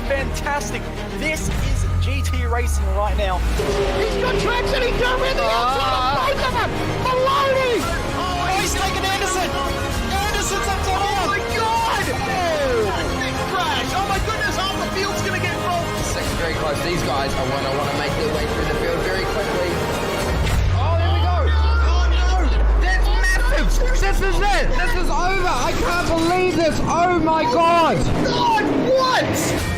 Fantastic. This is GT racing right now. He's got traction, he's got rid of the outside, both of them! Maloney! Oh, he's taking Anderson! Anderson's up to Oh my god! Oh! Big crash! Oh my goodness, half the field's gonna get involved! Second very close. These guys are want to make their way through the field very quickly. Oh, there we go! Oh no! That's massive! This is it! This is over! I can't believe this! Oh my god! God, what?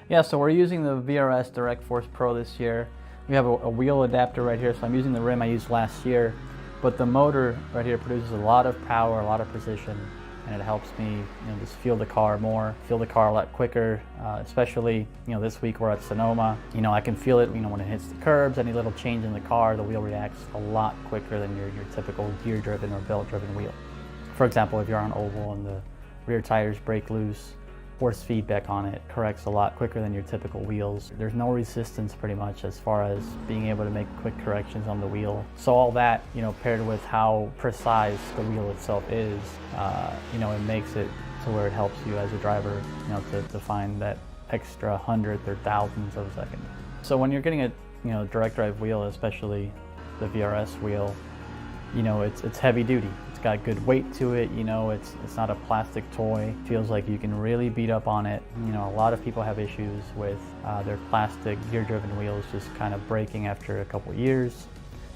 Yeah, so we're using the VRS Direct Force Pro this year. We have a wheel adapter right here, so I'm using the rim I used last year. But the motor right here produces a lot of power, a lot of precision, and it helps me, just feel the car more, feel the car a lot quicker. Especially, this week we're at Sonoma. I can feel it, when it hits the curbs. Any little change in the car, the wheel reacts a lot quicker than your typical gear-driven or belt-driven wheel. For example, if you're on oval and the rear tires break loose, force feedback on it corrects a lot quicker than your typical wheels. There's no resistance pretty much as far as being able to make quick corrections on the wheel. So all that, paired with how precise the wheel itself is, it makes it to where it helps you as a driver, to find that extra hundredth or thousandths of a second. So when you're getting a direct drive wheel, especially the VRS wheel, it's heavy duty. It's got good weight to it, it's not a plastic toy. It feels like you can really beat up on it. A lot of people have issues with their plastic gear-driven wheels just kind of breaking after a couple years.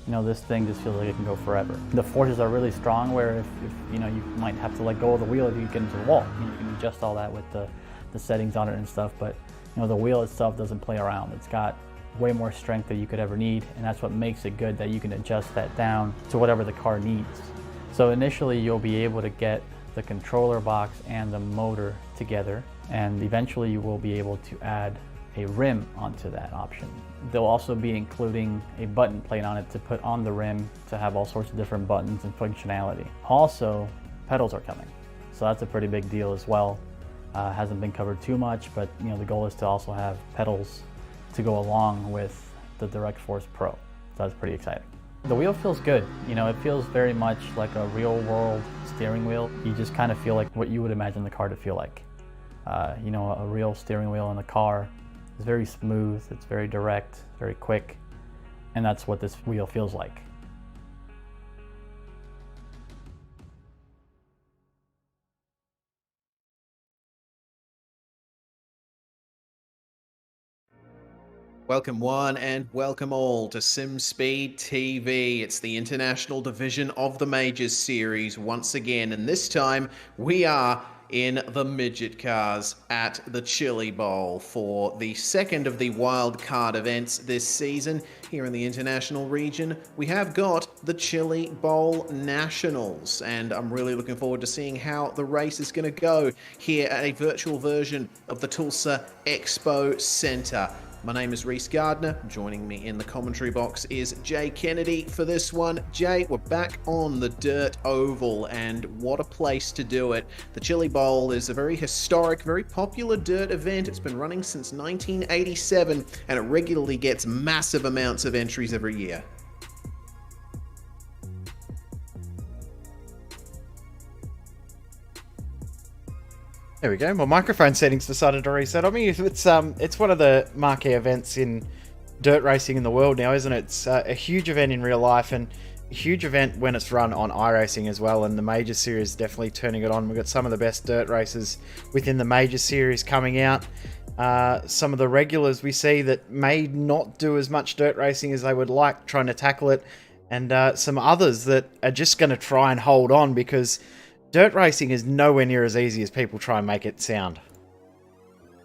This thing just feels like it can go forever. The forces are really strong where if you might have to let go of the wheel if you get into the wall. You can adjust all that with the settings on it and stuff, but the wheel itself doesn't play around. It's got way more strength than you could ever need, and that's what makes it good, that you can adjust that down to whatever the car needs. So initially you'll be able to get the controller box and the motor together, and eventually you will be able to add a rim onto that option. They'll also be including a button plate on it to put on the rim to have all sorts of different buttons and functionality. Also, pedals are coming, so that's a pretty big deal as well. Hasn't been covered too much, but you know, the goal is to also have pedals to go along with the Direct Force Pro. So that's pretty exciting. The wheel feels good. You know, it feels very much like a real world steering wheel. You just kind of feel like what you would imagine the car to feel like. You know, a real steering wheel in a car is very smooth, it's very direct, very quick, and that's what this wheel feels like. Welcome one and welcome all to SimSpeed TV. It's the international division of the Majors series once again, and this time we are in the midget cars at the Chili Bowl for the second of the wild card events this season. Here in the international region, we have got the Chili Bowl Nationals, and I'm really looking forward to seeing how the race is going to go here at a virtual version of the Tulsa Expo Center. My name is Reese Gardner. Joining me in the commentary box is Jay Kennedy for this one. Jay, we're back on the dirt oval, and what a place to do it. The Chili Bowl is a very historic, very popular dirt event. It's been running since 1987, and it regularly gets massive amounts of entries every year. There we go. My microphone settings decided to reset on me. It's one of the marquee events in dirt racing in the world now, isn't it? It's a huge event in real life and a huge event when it's run on iRacing as well. And the Major Series is definitely turning it on. We've got some of the best dirt races within the Major Series coming out. Some of the regulars we see that may not do as much dirt racing as they would like, trying to tackle it, and some others that are just going to try and hold on because dirt racing is nowhere near as easy as people try and make it sound.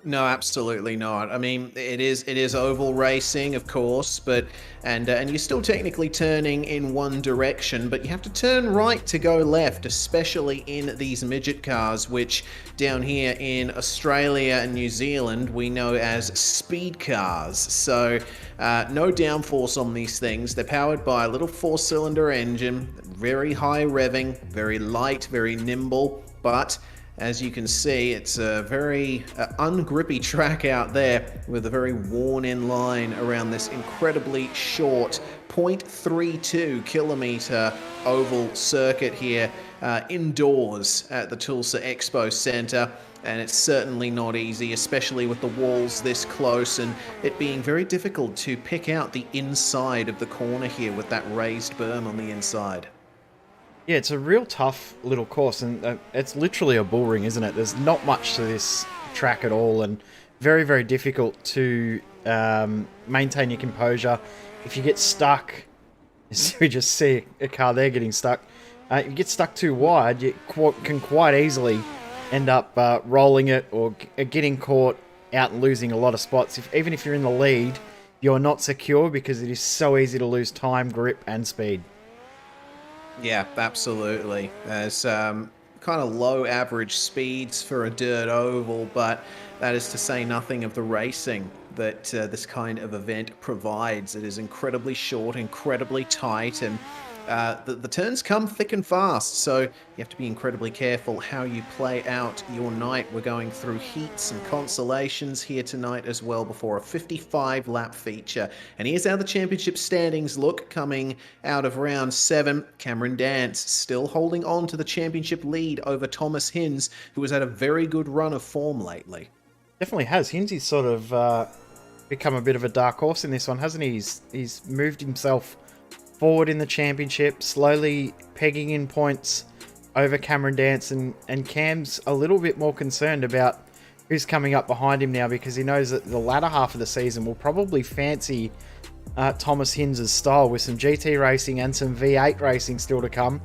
No, absolutely not. I mean, it is oval racing, of course, but and you're still technically turning in one direction, but you have to turn right to go left, especially in these midget cars, which down here in Australia and New Zealand we know as speed cars. So no downforce on these things. They're powered by a little 4-cylinder engine, very high revving, very light, very nimble, but as you can see, it's a very ungrippy track out there with a very worn-in line around this incredibly short 0.32 kilometer oval circuit here indoors at the Tulsa Expo Center. And it's certainly not easy, especially with the walls this close and it being very difficult to pick out the inside of the corner here with that raised berm on the inside. Yeah, it's a real tough little course, and it's literally a bull ring, isn't it? There's not much to this track at all, and very, very difficult to maintain your composure. If you get stuck, as we just see a car there getting stuck, if you get stuck too wide, you can quite easily end up rolling it or getting caught out and losing a lot of spots. Even if you're in the lead, you're not secure because it is so easy to lose time, grip, and speed. Yeah, absolutely. There's kind of low average speeds for a dirt oval, but that is to say nothing of the racing that this kind of event provides. It is incredibly short, incredibly tight, and the turns come thick and fast, so you have to be incredibly careful how you play out your night. We're going through heats and consolations here tonight as well before a 55-lap feature. And here's how the championship standings look coming out of round 7. Cameron Dance still holding on to the championship lead over Thomas Hinz, who has had a very good run of form lately. Definitely has. Hinzy's sort of become a bit of a dark horse in this one, hasn't he? He's moved himself forward in the championship, slowly pegging in points over Cameron Dance, and Cam's a little bit more concerned about who's coming up behind him now because he knows that the latter half of the season will probably fancy Thomas Hinz's style with some GT racing and some V8 racing still to come.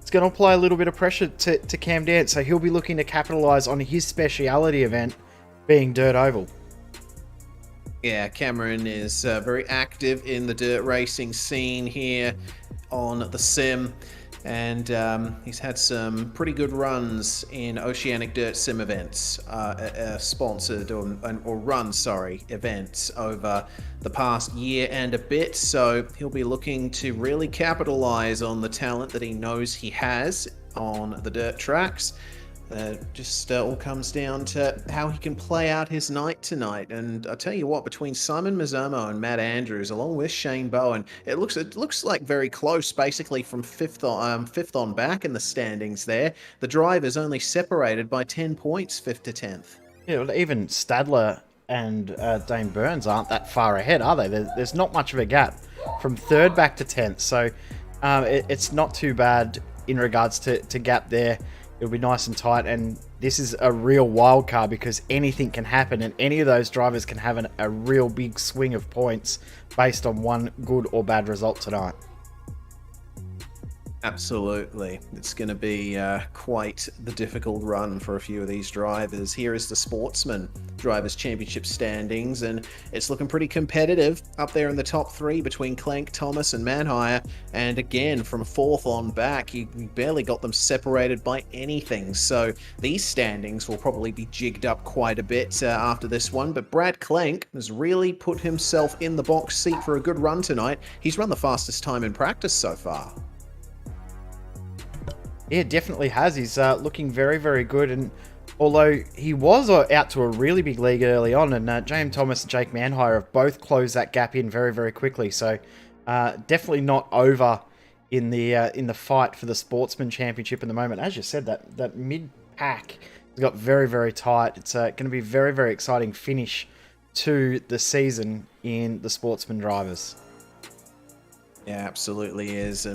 It's going to apply a little bit of pressure to Cam Dance, so he'll be looking to capitalise on his speciality event being dirt oval. Yeah, Cameron is very active in the dirt racing scene here on the sim, and he's had some pretty good runs in Oceanic Dirt Sim events, sponsored events over the past year and a bit, so he'll be looking to really capitalize on the talent that he knows he has on the dirt tracks. Just all comes down to how he can play out his night tonight. And I tell you what, between Simon Mazzamo and Matt Andrews, along with Shane Bowen, it looks like very close, basically from fifth on back in the standings. There, the drivers only separated by 10 points, 5th to 10th. Yeah, well, even Stadler and Dane Burns aren't that far ahead, are they? There's not much of a gap from 3rd back to 10th, so it's not too bad in regards to gap there. It'll be nice and tight, and this is a real wild card because anything can happen, and any of those drivers can have a real big swing of points based on one good or bad result tonight. Absolutely. It's going to be quite the difficult run for a few of these drivers. Here is the Sportsman Drivers' Championship standings, and it's looking pretty competitive up there in the top 3 between Clank, Thomas, and Manhire. And again, from 4th on back, you barely got them separated by anything. So these standings will probably be jigged up quite a bit after this one. But Brad Clank has really put himself in the box seat for a good run tonight. He's run the fastest time in practice so far. Yeah, definitely has. He's looking very, very good. And although he was out to a really big lead early on, and JM Thomas and Jake Manhire have both closed that gap in very, very quickly. So definitely not over in the fight for the Sportsman Championship at the moment. As you said, that mid pack has got very, very tight. It's going to be a very, very exciting finish to the season in the Sportsman drivers. Yeah, absolutely is.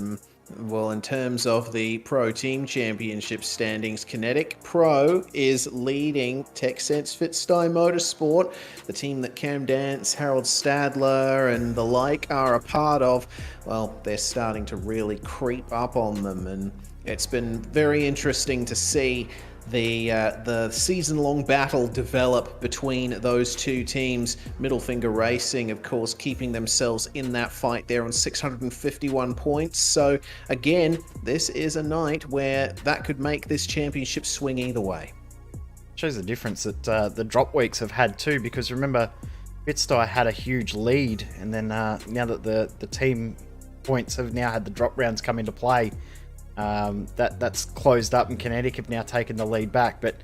Well, in terms of the Pro Team Championship standings, Kinetic Pro is leading TechSense Fitstyle Motorsport, the team that Cam Dance, Harold Stadler, and the like are a part of. Well, they're starting to really creep up on them, and it's been very interesting to see the season-long battle develop between those two teams. Middle Finger Racing, of course, keeping themselves in that fight there on 651 points. So again, this is a night where that could make this championship swing either way. Shows the difference that the drop weeks have had too, because remember, Fitstyle had a huge lead, and then now that the team points have now had the drop rounds come into play, that's closed up, and Kinetic have now taken the lead back. But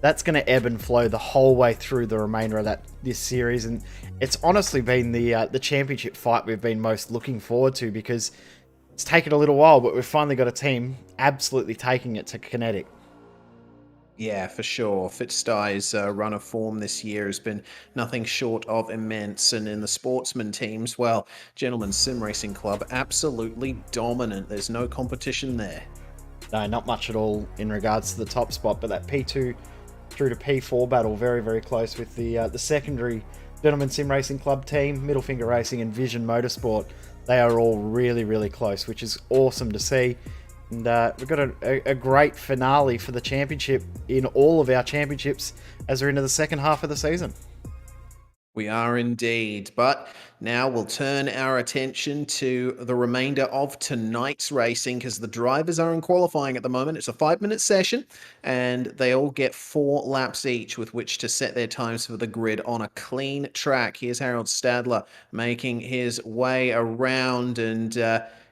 that's going to ebb and flow the whole way through the remainder of this series, and it's honestly been the championship fight we've been most looking forward to, because it's taken a little while, but we've finally got a team absolutely taking it to Kinetic. Yeah, for sure. Fitstyle's run of form this year has been nothing short of immense. And in the Sportsman teams, well, Gentlemen's Sim Racing Club, absolutely dominant. There's no competition there. No, not much at all in regards to the top spot, but that P2 through to P4 battle, very, very close with the secondary Gentlemen's Sim Racing Club team, Middle Finger Racing and Vision Motorsport. They are all really, really close, which is awesome to see. And we've got a great finale for the championship in all of our championships as we're into the second half of the season. We are indeed, but now we'll turn our attention to the remainder of tonight's racing, because the drivers are in qualifying at the moment. It's a 5-minute session, and they all get 4 laps each with which to set their times for the grid on a clean track. Here's Harold Stadler making his way around, and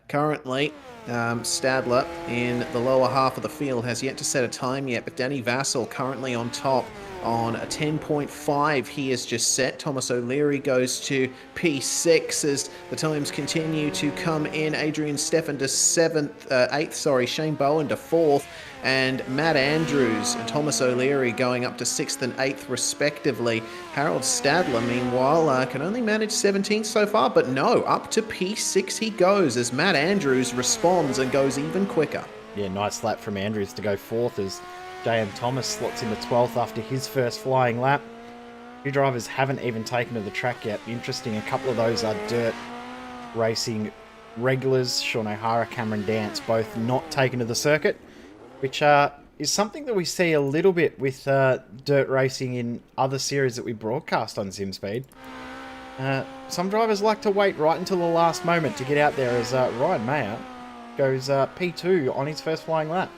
currently Stadler in the lower half of the field has yet to set a time yet, but Danny Vassell currently on top on a 10.5 he has just set. Thomas O'Leary goes to P6 as the times continue to come in. Adrian Stefan to 8th, Shane Bowen to 4th, and Matt Andrews and Thomas O'Leary going up to 6th and 8th respectively. Harold Stadler, meanwhile, can only manage 17th so far, but no, up to P6 he goes as Matt Andrews responds and goes even quicker. Yeah, nice lap from Andrews to go 4th as JM Thomas slots into 12th after his first flying lap. Two drivers haven't even taken to the track yet. Interesting, a couple of those are dirt racing regulars. Sean O'Hara, Cameron Dance, both not taken to the circuit, which is something that we see a little bit with dirt racing in other series that we broadcast on SimSpeed. Some drivers like to wait right until the last moment to get out there, as Ryan Mayer goes P2 on his first flying lap.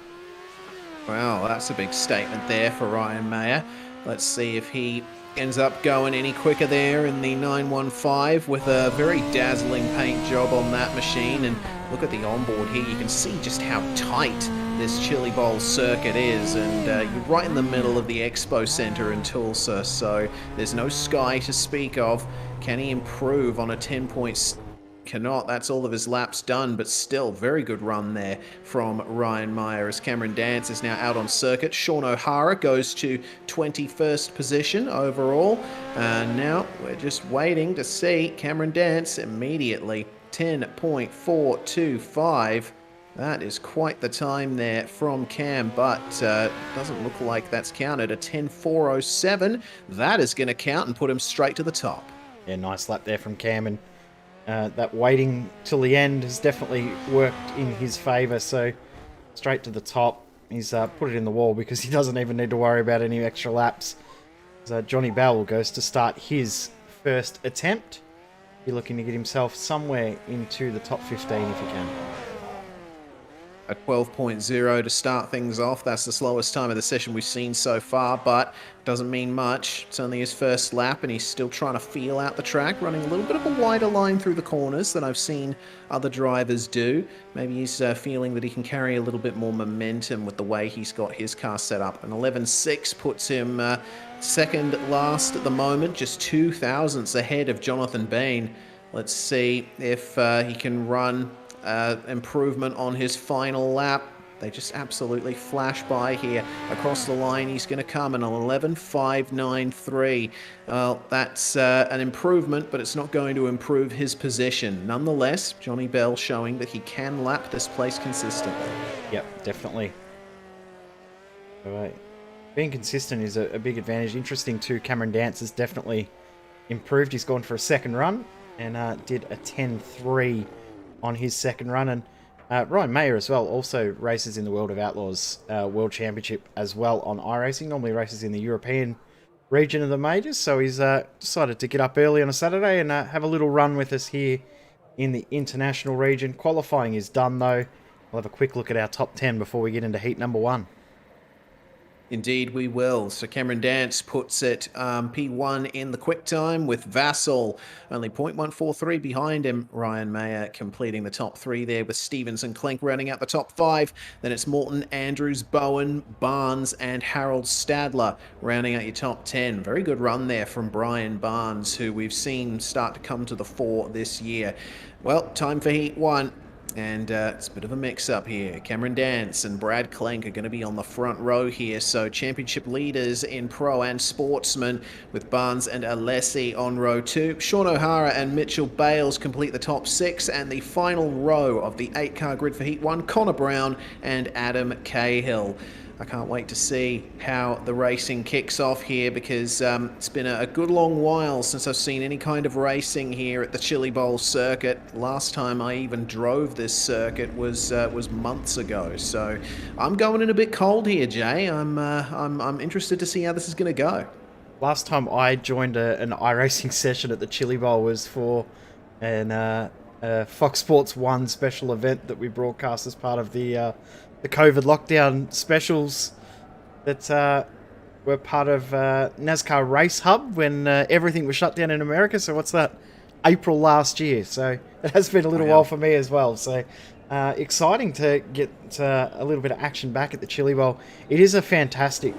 Well, that's a big statement there for Ryan Mayer. Let's see if he ends up going any quicker there in the 915 with a very dazzling paint job on that machine. And look at the onboard here. You can see just how tight this Chili Bowl circuit is, and you're right in the middle of the Expo Center in Tulsa, so there's no sky to speak of. Can he improve on a 10 points? Cannot. That's all of his laps done, but still very good run there from Ryan Meyer as Cameron Dance is now out on circuit. Sean O'Hara goes to 21st position overall, and now we're just waiting to see Cameron Dance immediately 10.425. That is quite the time there from Cam, but doesn't look like that's counted. A 10.407, that is going to count and put him straight to the top. Yeah, nice lap there from Cam, and that waiting till the end has definitely worked in his favour. So straight to the top. He's put it in the wall because he doesn't even need to worry about any extra laps. So Johnny Bell goes to start his first attempt. He's looking to get himself somewhere into the top 15 if he can. A 12.0 to start things off. That's the slowest time of the session we've seen so far, but doesn't mean much. It's only his first lap, and he's still trying to feel out the track, running a little bit of a wider line through the corners than I've seen other drivers do. Maybe he's feeling that he can carry a little bit more momentum with the way he's got his car set up. An 11.6 puts him second last at the moment, just 2 thousandths ahead of Jonathan Bain. Let's see if he can run improvement on his final lap. They just absolutely flash by here. Across the line, he's going to come in an 11.593. Well, that's an improvement, but it's not going to improve his position. Nonetheless, Johnny Bell showing that he can lap this place consistently. Yep, definitely. All right. Being consistent is a big advantage. Interesting too, Cameron Dance has definitely improved. He's gone for a second run and did a 10.3 on his second run, and Ryan Mayer as well also races in the World of Outlaws World Championship as well on iRacing. Normally races in the European region of the majors, so he's decided to get up early on a Saturday and have a little run with us here in the international region. Qualifying is done though. We'll have a quick look at our top 10 before we get into heat number 1. Indeed we will. So Cameron Dance puts it P1 in the quick time with Vassal only 0.143 behind him. Ryan Mayer completing the top 3 there with Stevens and Klink rounding out the top 5. Then it's Morton, Andrews, Bowen, Barnes and Harold Stadler rounding out your top 10. Very good run there from Brian Barnes, who we've seen start to come to the fore this year. Well, time for heat 1. And it's a bit of a mix-up here. Cameron Dance and Brad Klink are going to be on the front row here. So championship leaders in Pro and Sportsman with Barnes and Alessi on row 2. Sean O'Hara and Mitchell Bales complete the top 6. And the final row of the 8-car grid for Heat 1, Connor Brown and Adam Cahill. I can't wait to see how the racing kicks off here, because it's been a good long while since I've seen any kind of racing here at the Chili Bowl circuit. Last time I even drove this circuit was months ago, so I'm going in a bit cold here, Jay. I'm interested to see how this is going to go. Last time I joined an iRacing session at the Chili Bowl was for an Fox Sports 1 special event that we broadcast as part of the COVID lockdown specials that were part of NASCAR Race Hub when everything was shut down in America. So what's that? April last year. So it has been a little while for me as well. So exciting to get a little bit of action back at the Chili Bowl. It is a fantastic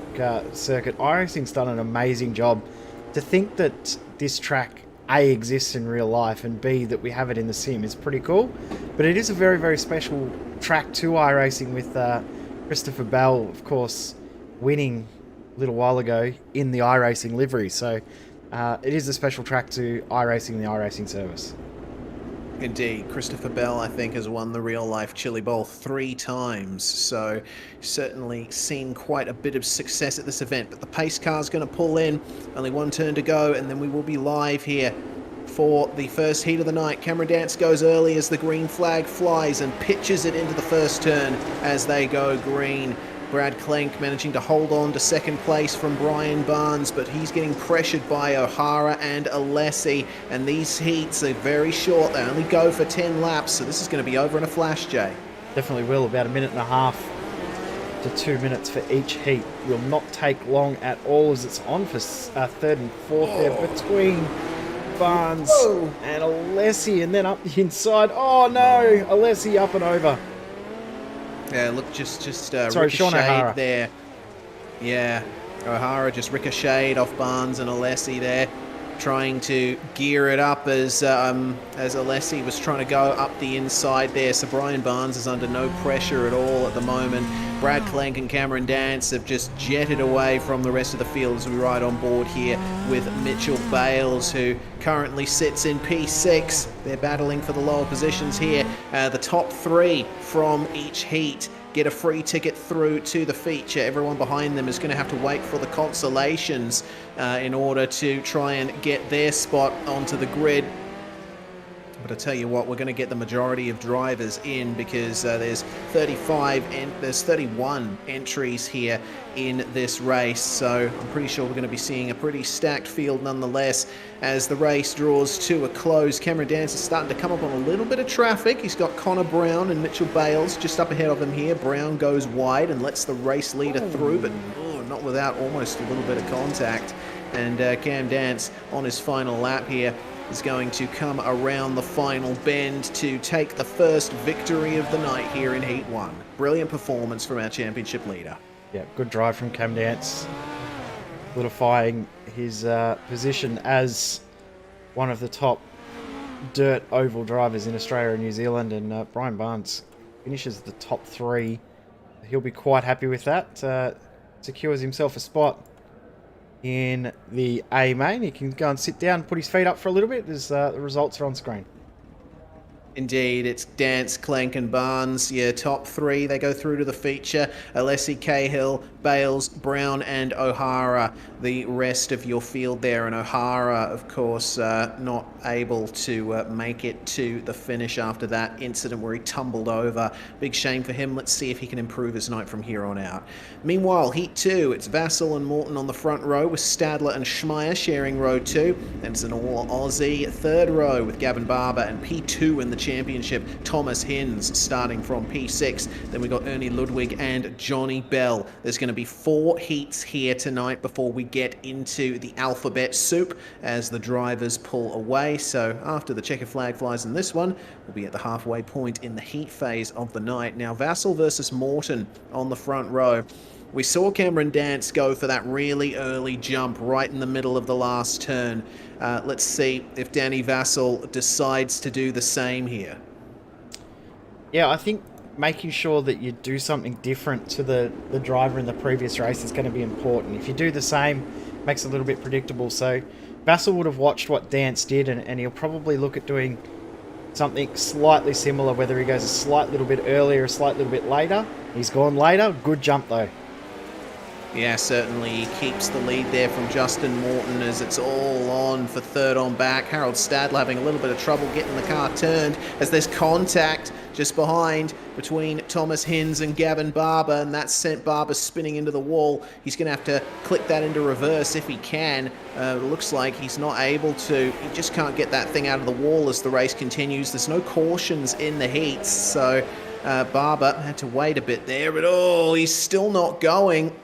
circuit. iRacing's done an amazing job. To think that this track A exists in real life and B that we have it in the sim is pretty cool. But it is a very, very special track to iRacing with Christopher Bell, of course, winning a little while ago in the iRacing livery. So it is a special track to iRacing and the iRacing service. Indeed. Christopher Bell, I think, has won the real-life Chili Bowl 3 times, so certainly seen quite a bit of success at this event. But the pace car's going to pull in, only one turn to go, and then we will be live here for the first heat of the night. Cameron Dance goes early as the green flag flies and pitches it into the first turn as they go green. Brad Klink managing to hold on to second place from Brian Barnes, but he's getting pressured by O'Hara and Alessi, and these heats are very short. They only go for 10 laps, so this is going to be over in a flash, Jay. Definitely will. About a minute and a half to 2 minutes for each heat. Will not take long at all as it's on for third and fourth there between Barnes and Alessi, and then up the inside. Oh no, Alessi up and over. Yeah, look, just Sorry, Sean ricocheted O'Hara. there. Yeah, O'Hara just ricocheted off Barnes and Alessi there, trying to gear it up as Alessi was trying to go up the inside there. So Brian Barnes is under no pressure at all at the moment. Brad Clank and Cameron Dance have just jetted away from the rest of the field as we ride on board here with Mitchell Bales, who currently sits in P6. They're battling for the lower positions here. The top 3 from each heat get a free ticket through to the feature. Everyone behind them is going to have to wait for the consolations in order to try and get their spot onto the grid. But I tell you what, we're going to get the majority of drivers in because there's 31 entries here in this race. So I'm pretty sure we're going to be seeing a pretty stacked field nonetheless as the race draws to a close. Cameron Dance is starting to come up on a little bit of traffic. He's got Connor Brown and Mitchell Bales just up ahead of him here. Brown goes wide and lets the race leader through, but not without almost a little bit of contact. And Cam Dance on his final lap here is going to come around the final bend to take the first victory of the night here in Heat 1. Brilliant performance from our championship leader. Yeah, good drive from Cam Dance, solidifying his position as one of the top dirt oval drivers in Australia and New Zealand. And Brian Barnes finishes the top 3. He'll be quite happy with that. Secures himself a spot in the A main. He can go and sit down, put his feet up for a little bit as the results are on screen. Indeed, it's Dance, Clank and Barnes. Yeah, top 3, they go through to the feature. Alessi, Cahill, Bales, Brown and O'Hara, the rest of your field there. And O'Hara, of course, not able to make it to the finish after that incident where he tumbled over. Big shame for him. Let's see if he can improve his night from here on out. Meanwhile, Heat 2, it's Vassell and Morton on the front row with Stadler and Schmeier sharing row 2. And it's an all-Aussie third row with Gavin Barber and P2 in the championship, Thomas Hinz starting from P6. Then we got Ernie Ludwig and Johnny Bell. There's going to be 4 heats here tonight before we get into the alphabet soup as the drivers pull away. So after the checker flag flies in this one, we'll be at the halfway point in the heat phase of the night. Now Vassell versus Morton on the front row. We saw Cameron Dance go for that really early jump right in the middle of the last turn. Let's see if Danny Vassell decides to do the same here. Yeah, I think making sure that you do something different to the driver in the previous race is going to be important. If you do the same, it makes it a little bit predictable. So Vassell would have watched what Dance did, and he'll probably look at doing something slightly similar, whether he goes a slight little bit earlier, a slight little bit later. He's gone later. Good jump, though. Yeah, certainly he keeps the lead there from Justin Morton as it's all on for third on back. Harold Stadler having a little bit of trouble getting the car turned as there's contact just behind between Thomas Hinz and Gavin Barber, and that sent Barber spinning into the wall. He's going to have to click that into reverse if he can. It looks like he's not able to. He just can't get that thing out of the wall as the race continues. There's no cautions in the heats, so Barber had to wait a bit there, but he's still not going.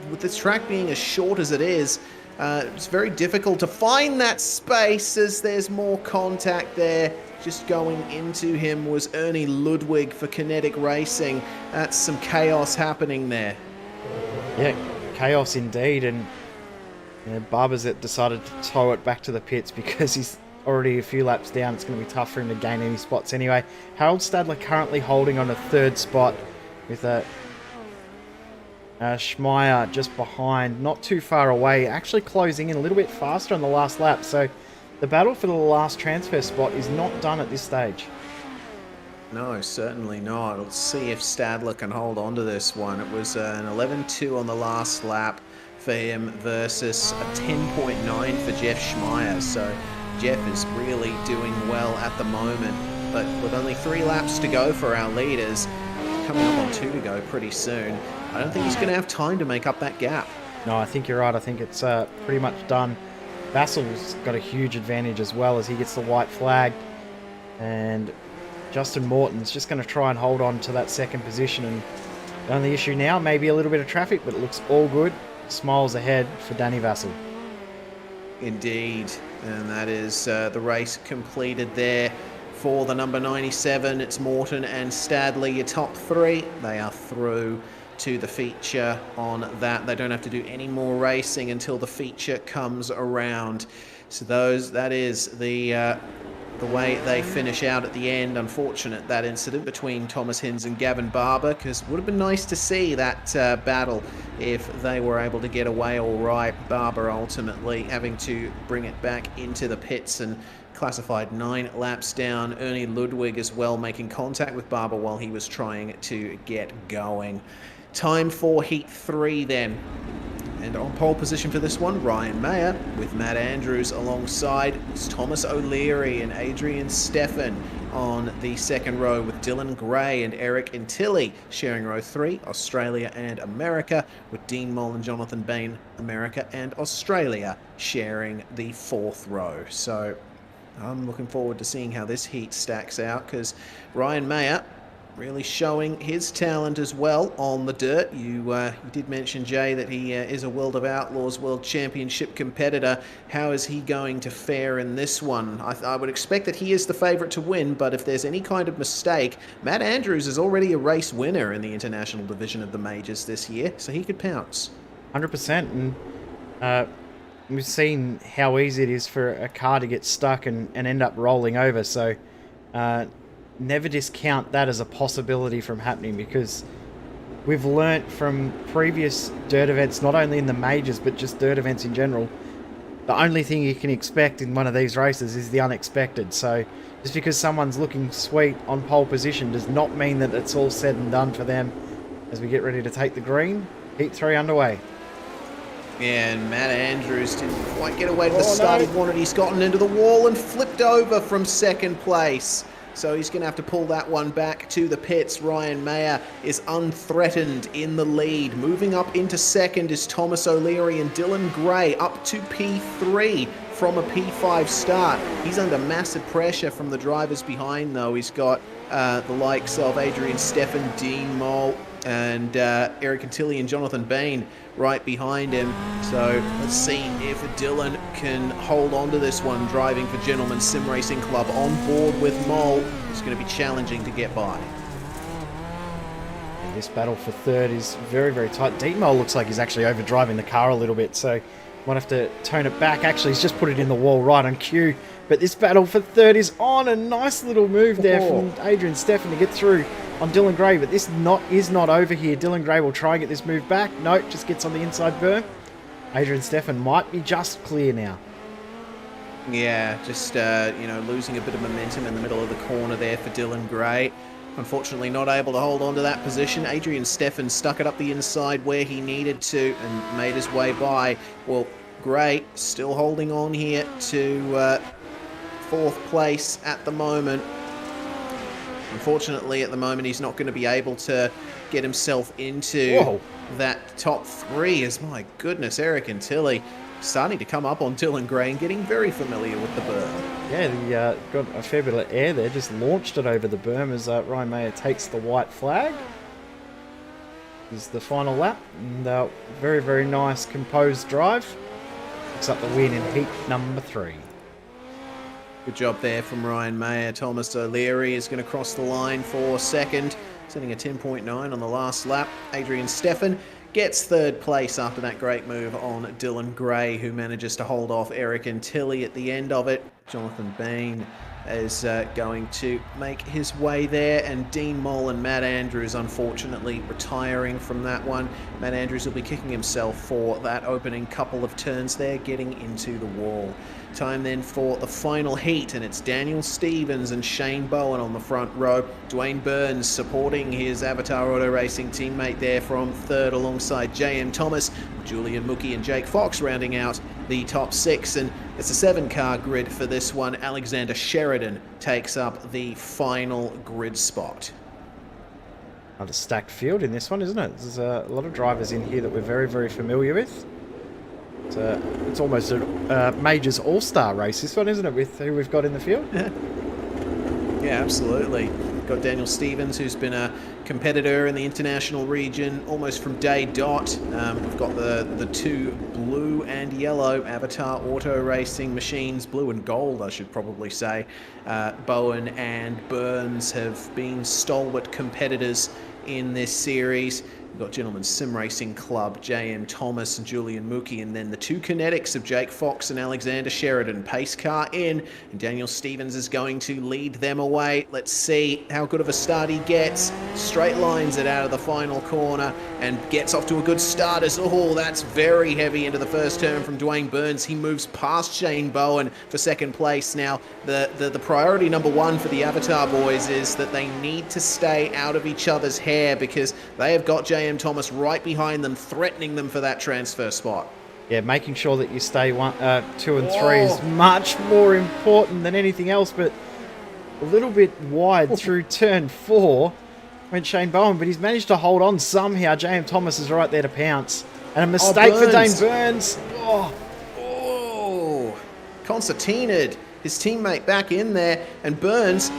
With this track being as short as it is, it's very difficult to find that space as there's more contact there. Just going into him was Ernie Ludwig for Kinetic Racing. That's some chaos happening there. Yeah, chaos indeed. And Barber's decided to tow it back to the pits because he's already a few laps down. It's going to be tough for him to gain any spots anyway. Harold Stadler currently holding on a third spot with a Schmeier just behind, not too far away, actually closing in a little bit faster on the last lap. So the battle for the last transfer spot is not done at this stage. No, certainly not. Let's see if Stadler can hold on to this one. It was an 11.2 on the last lap for him versus a 10.9 for Jeff Schmeier. So Jeff is really doing well at the moment. But with only 3 laps to go for our leaders, coming up on 2 to go pretty soon, I don't think he's going to have time to make up that gap. No, I think you're right. I think it's pretty much done. Vassell's got a huge advantage as well as he gets the white flag. And Justin Morton's just going to try and hold on to that second position. And the only issue now, maybe a little bit of traffic, but it looks all good. Smiles ahead for Danny Vassell. Indeed. And that is the race completed there for the number 97. It's Morton and Stadley, your top three. They are through to the feature on that. They don't have to do any more racing until the feature comes around. So that is the way they finish out at the end. Unfortunate, that incident between Thomas Hinz and Gavin Barber, because it would have been nice to see that battle if they were able to get away all right. Barber ultimately having to bring it back into the pits and classified 9 laps down. Ernie Ludwig as well making contact with Barber while he was trying to get going. Time for Heat 3 then. And on pole position for this one, Ryan Mayer with Matt Andrews alongside. It's Thomas O'Leary and Adrian Steffen on the second row, with Dylan Gray and Eric Intilli sharing row 3, Australia and America, with Dean Moll and Jonathan Bain, America and Australia, sharing the 4th row. So I'm looking forward to seeing how this heat stacks out, because Ryan Mayer really showing his talent as well on the dirt. You did mention, Jay, that he is a World of Outlaws World Championship competitor. How is he going to fare in this one? I would expect that he is the favourite to win, but if there's any kind of mistake, Matt Andrews is already a race winner in the international division of the majors this year, so he could pounce. 100%, and we've seen how easy it is for a car to get stuck and end up rolling over, so never discount that as a possibility from happening, because we've learnt from previous dirt events, not only in the majors but just dirt events in general, the only thing you can expect in one of these races is the unexpected. So just because someone's looking sweet on pole position does not mean that it's all said and done for them as we get ready to take the green. Heat 3 underway. And Matt Andrews didn't quite get away to the start he wanted. He's gotten into the wall and flipped over from second place. So he's going to have to pull that one back to the pits. Ryan Mayer is unthreatened in the lead. Moving up into second is Thomas O'Leary and Dylan Gray up to P3 from a P5 start. He's under massive pressure from the drivers behind, though. He's got the likes of Adrian Steffen, Dean Moll, and Eric Antilli and Jonathan Bain right behind him. So let's see if Dylan can hold on to this one, driving for Gentleman's Sim Racing Club on board with Moll. It's going to be challenging to get by. And this battle for third is very, very tight. Dean Moll looks like he's actually overdriving the car a little bit, so might have to tone it back. Actually, he's just put it in the wall right on cue. But this battle for third is on. A nice little move there from Adrian Steffen to get through on Dylan Gray, but this is not over here. Dylan Gray will try and get this move back. No, just gets on the inside berm. Adrian Steffen might be just clear now. Yeah, just losing a bit of momentum in the middle of the corner there for Dylan Gray. Unfortunately not able to hold on to that position. Adrian Steffen stuck it up the inside where he needed to and made his way by. Well, Gray still holding on here to 4th place at the moment. Unfortunately, at the moment, he's not going to be able to get himself into that top 3. As my goodness, Eric Antilli starting to come up on Dylan Gray and getting very familiar with the berm. Yeah, he got a fair bit of air there, just launched it over the berm as Ryan Mayer takes the white flag. This is the final lap, and very, very nice composed drive. Picks up the win in heat number 3. Good job there from Ryan Mayer. Thomas O'Leary is going to cross the line for second, setting a 10.9 on the last lap. Adrian Steffen gets 3rd place after that great move on Dylan Gray, who manages to hold off Eric Antilli at the end of it. Jonathan Bain is going to make his way there, and Dean Moll and Matt Andrews unfortunately retiring from that one. Matt Andrews will be kicking himself for that opening couple of turns there, getting into the wall. Time then for the final heat, and it's Daniel Stevens and Shane Bowen on the front row. Dwayne Burns supporting his Avatar Auto Racing teammate there from 3rd alongside J.M. Thomas, Julian Mookie and Jake Fox rounding out the top 6, and it's a 7-car grid for this one. Alexander Sheridan takes up the final grid spot. Another stacked field in this one, isn't it? There's a lot of drivers in here that we're very, very familiar with. It's almost a Majors All-Star race, this one, isn't it, with who we've got in the field? Yeah, absolutely. Got Daniel Stevens, who's been a competitor in the international region almost from day dot. We've got the 2 blue and yellow Avatar Auto Racing machines, blue and gold I should probably say. Bowen and Burns have been stalwart competitors in this series. We've got Gentlemen's Sim Racing Club, J.M. Thomas and Julian Mookie, and then the two Kinetics of Jake Fox and Alexander Sheridan. Pace car in, and Daniel Stevens is going to lead them away. Let's see how good of a start he gets. Straight lines it out of the final corner and gets off to a good start as, oh, that's very heavy into the first turn from Dwayne Burns. He moves past Shane Bowen for second place. Now, the priority number one for the Avatar boys is that they need to stay out of each other's hair because they have got J.M. Thomas right behind them, threatening them for that transfer spot. Yeah, making sure that you stay 2 and 3 is much more important than anything else, but a little bit wide through turn 4 went Shane Bowen, but he's managed to hold on somehow. J.M. Thomas is right there to pounce. And a mistake for Dane Burns. Concertinaed his teammate back in there, and Burns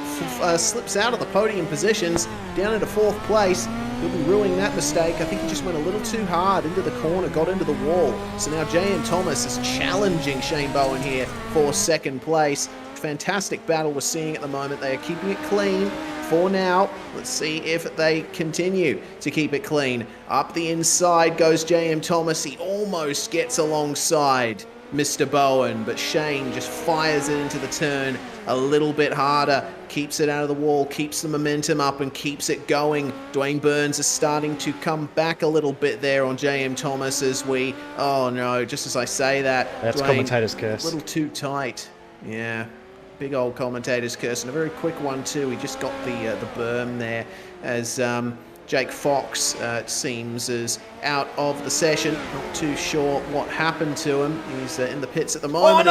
slips out of the podium positions down into 4th place. He'll be ruining that mistake. I think he just went a little too hard into the corner, got into the wall. So now J.M. Thomas is challenging Shane Bowen here for 2nd place. Fantastic battle we're seeing at the moment. They are keeping it clean for now. Let's see if they continue to keep it clean. Up the inside goes J.M. Thomas. He almost gets alongside Mr. Bowen, but Shane just fires it into the turn a little bit harder, keeps it out of the wall, keeps the momentum up and keeps it going. Dwayne Burns is starting to come back a little bit there on J.M. Thomas as we, oh no, just as I say that, that's Dwayne, commentator's curse. A little too tight. Yeah, big old commentator's curse, and a very quick one too. He just got the berm there as Jake Fox, it seems, is out of the session. Not too sure what happened to him. He's in the pits at the moment.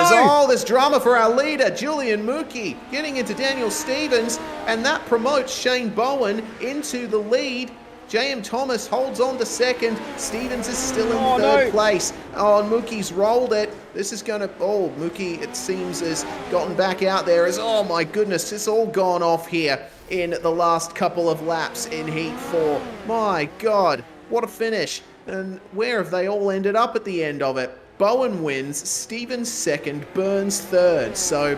There's drama for our leader, Julian Mookie, getting into Daniel Stevens, and that promotes Shane Bowen into the lead. J.M. Thomas holds on to 2nd. Stevens is still in 3rd place. Oh, and Mookie's rolled it. This is going to... Oh, Mookie, it seems, has gotten back out there. Oh, my goodness, it's all gone off here in the last couple of laps in Heat 4. My God, what a finish. And where have they all ended up at the end of it? Bowen wins, Stevens 2nd, Burns 3rd. So,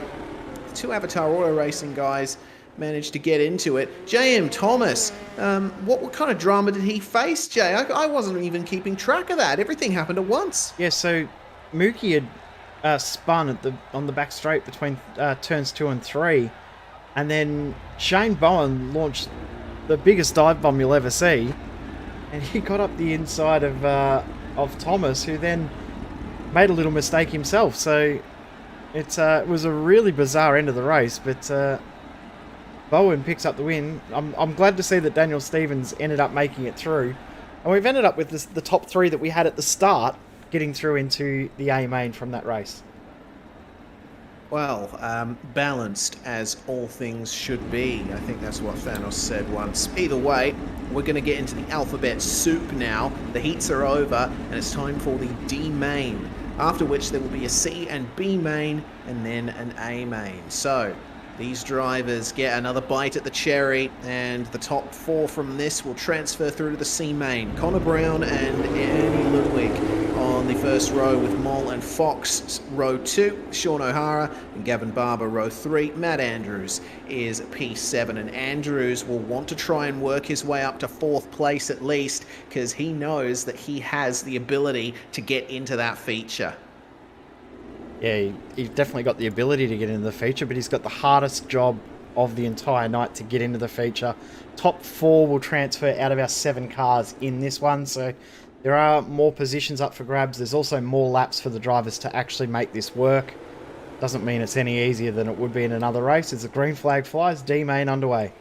the two Avatar Auto Racing guys managed to get into it. J.M. Thomas, what kind of drama did he face, Jay? I wasn't even keeping track of that. Everything happened at once. Yeah, so Mookie had spun on the back straight between turns 2 and 3, and then Shane Bowen launched the biggest dive bomb you'll ever see, and he got up the inside of Thomas, who then made a little mistake himself. So it was a really bizarre end of the race, but Bowen picks up the win. I'm glad to see that Daniel Stevens ended up making it through, and we've ended up with the top 3 that we had at the start getting through into the A main from that race. Well, balanced as all things should be. I think that's what Thanos said once. Either way, we're going to get into the alphabet soup now. The heats are over, and it's time for the D main, after which there will be a C and B main, and then an A main. So, these drivers get another bite at the cherry, and the top 4 from this will transfer through to the C main. Connor Brown and Ernie Ludwig on the first row, with Moll and Fox row 2, Sean O'Hara and Gavin Barber row 3. Matt Andrews is P7, and Andrews will want to try and work his way up to 4th place at least, because he knows that he has the ability to get into that feature. Yeah, he's definitely got the ability to get into the feature, but he's got the hardest job of the entire night to get into the feature. Top 4 will transfer out of our 7 cars in this one, so there are more positions up for grabs. There's also more laps for the drivers to actually make this work. Doesn't mean it's any easier than it would be in another race. As the green flag flies, D main underway.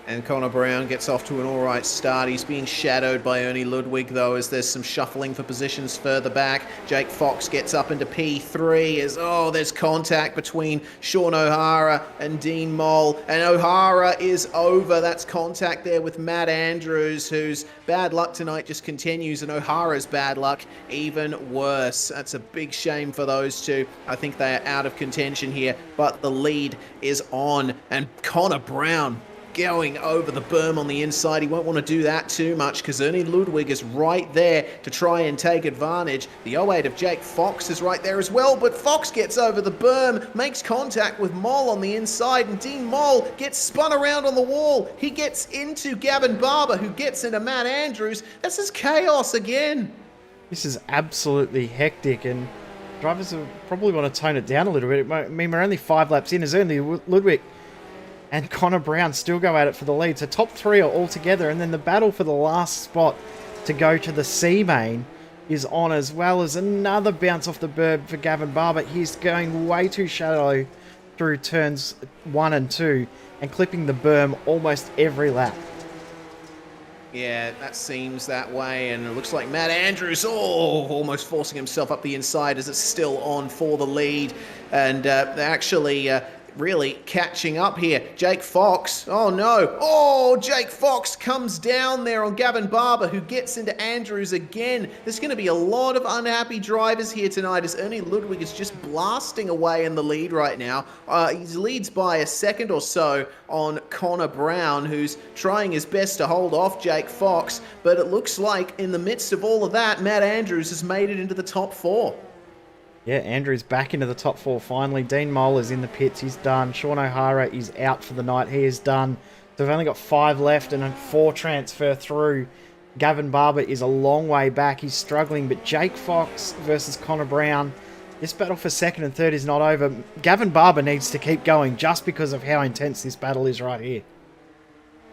And Connor Brown gets off to an alright start. He's being shadowed by Ernie Ludwig, though, as there's some shuffling for positions further back. Jake Fox gets up into P3 as, there's contact between Sean O'Hara and Dean Moll. And O'Hara is over. That's contact there with Matt Andrews, whose bad luck tonight just continues, and O'Hara's bad luck even worse. That's a big shame for those two. I think they are out of contention here, but the lead is on. And Connor Brown, going over the berm on the inside. He won't want to do that too much because Ernie Ludwig is right there to try and take advantage. The 08 of Jake Fox is right there as well, but Fox gets over the berm, makes contact with Moll on the inside, and Dean Moll gets spun around on the wall. He gets into Gavin Barber, who gets into Matt Andrews. This is chaos again. This is absolutely hectic, and drivers will probably want to tone it down a little bit. I mean, we're only 5 laps in as Ernie Ludwig and Connor Brown still go at it for the lead. So top 3 are all together, and then the battle for the last spot to go to the C main is on, as well as another bounce off the berm for Gavin Barber. He's going way too shallow through turns 1 and 2 and clipping the berm almost every lap. Yeah, that seems that way, and it looks like Matt Andrews, almost forcing himself up the inside as it's still on for the lead, and actually really catching up here. Jake Fox, oh no, Jake Fox comes down there on Gavin Barber, who gets into Andrews again. There's going to be a lot of unhappy drivers here tonight as Ernie Ludwig is just blasting away in the lead right now. He leads by a second or so on Connor Brown, who's trying his best to hold off Jake Fox, but it looks like in the midst of all of that, Matt Andrews has made it into the top 4. Yeah, Andrews back into the top 4 finally. Dean Moll is in the pits. He's done. Sean O'Hara is out for the night. He is done. So we've only got 5 left and 4 transfer through. Gavin Barber is a long way back. He's struggling, but Jake Fox versus Connor Brown. This battle for 2nd and 3rd is not over. Gavin Barber needs to keep going just because of how intense this battle is right here.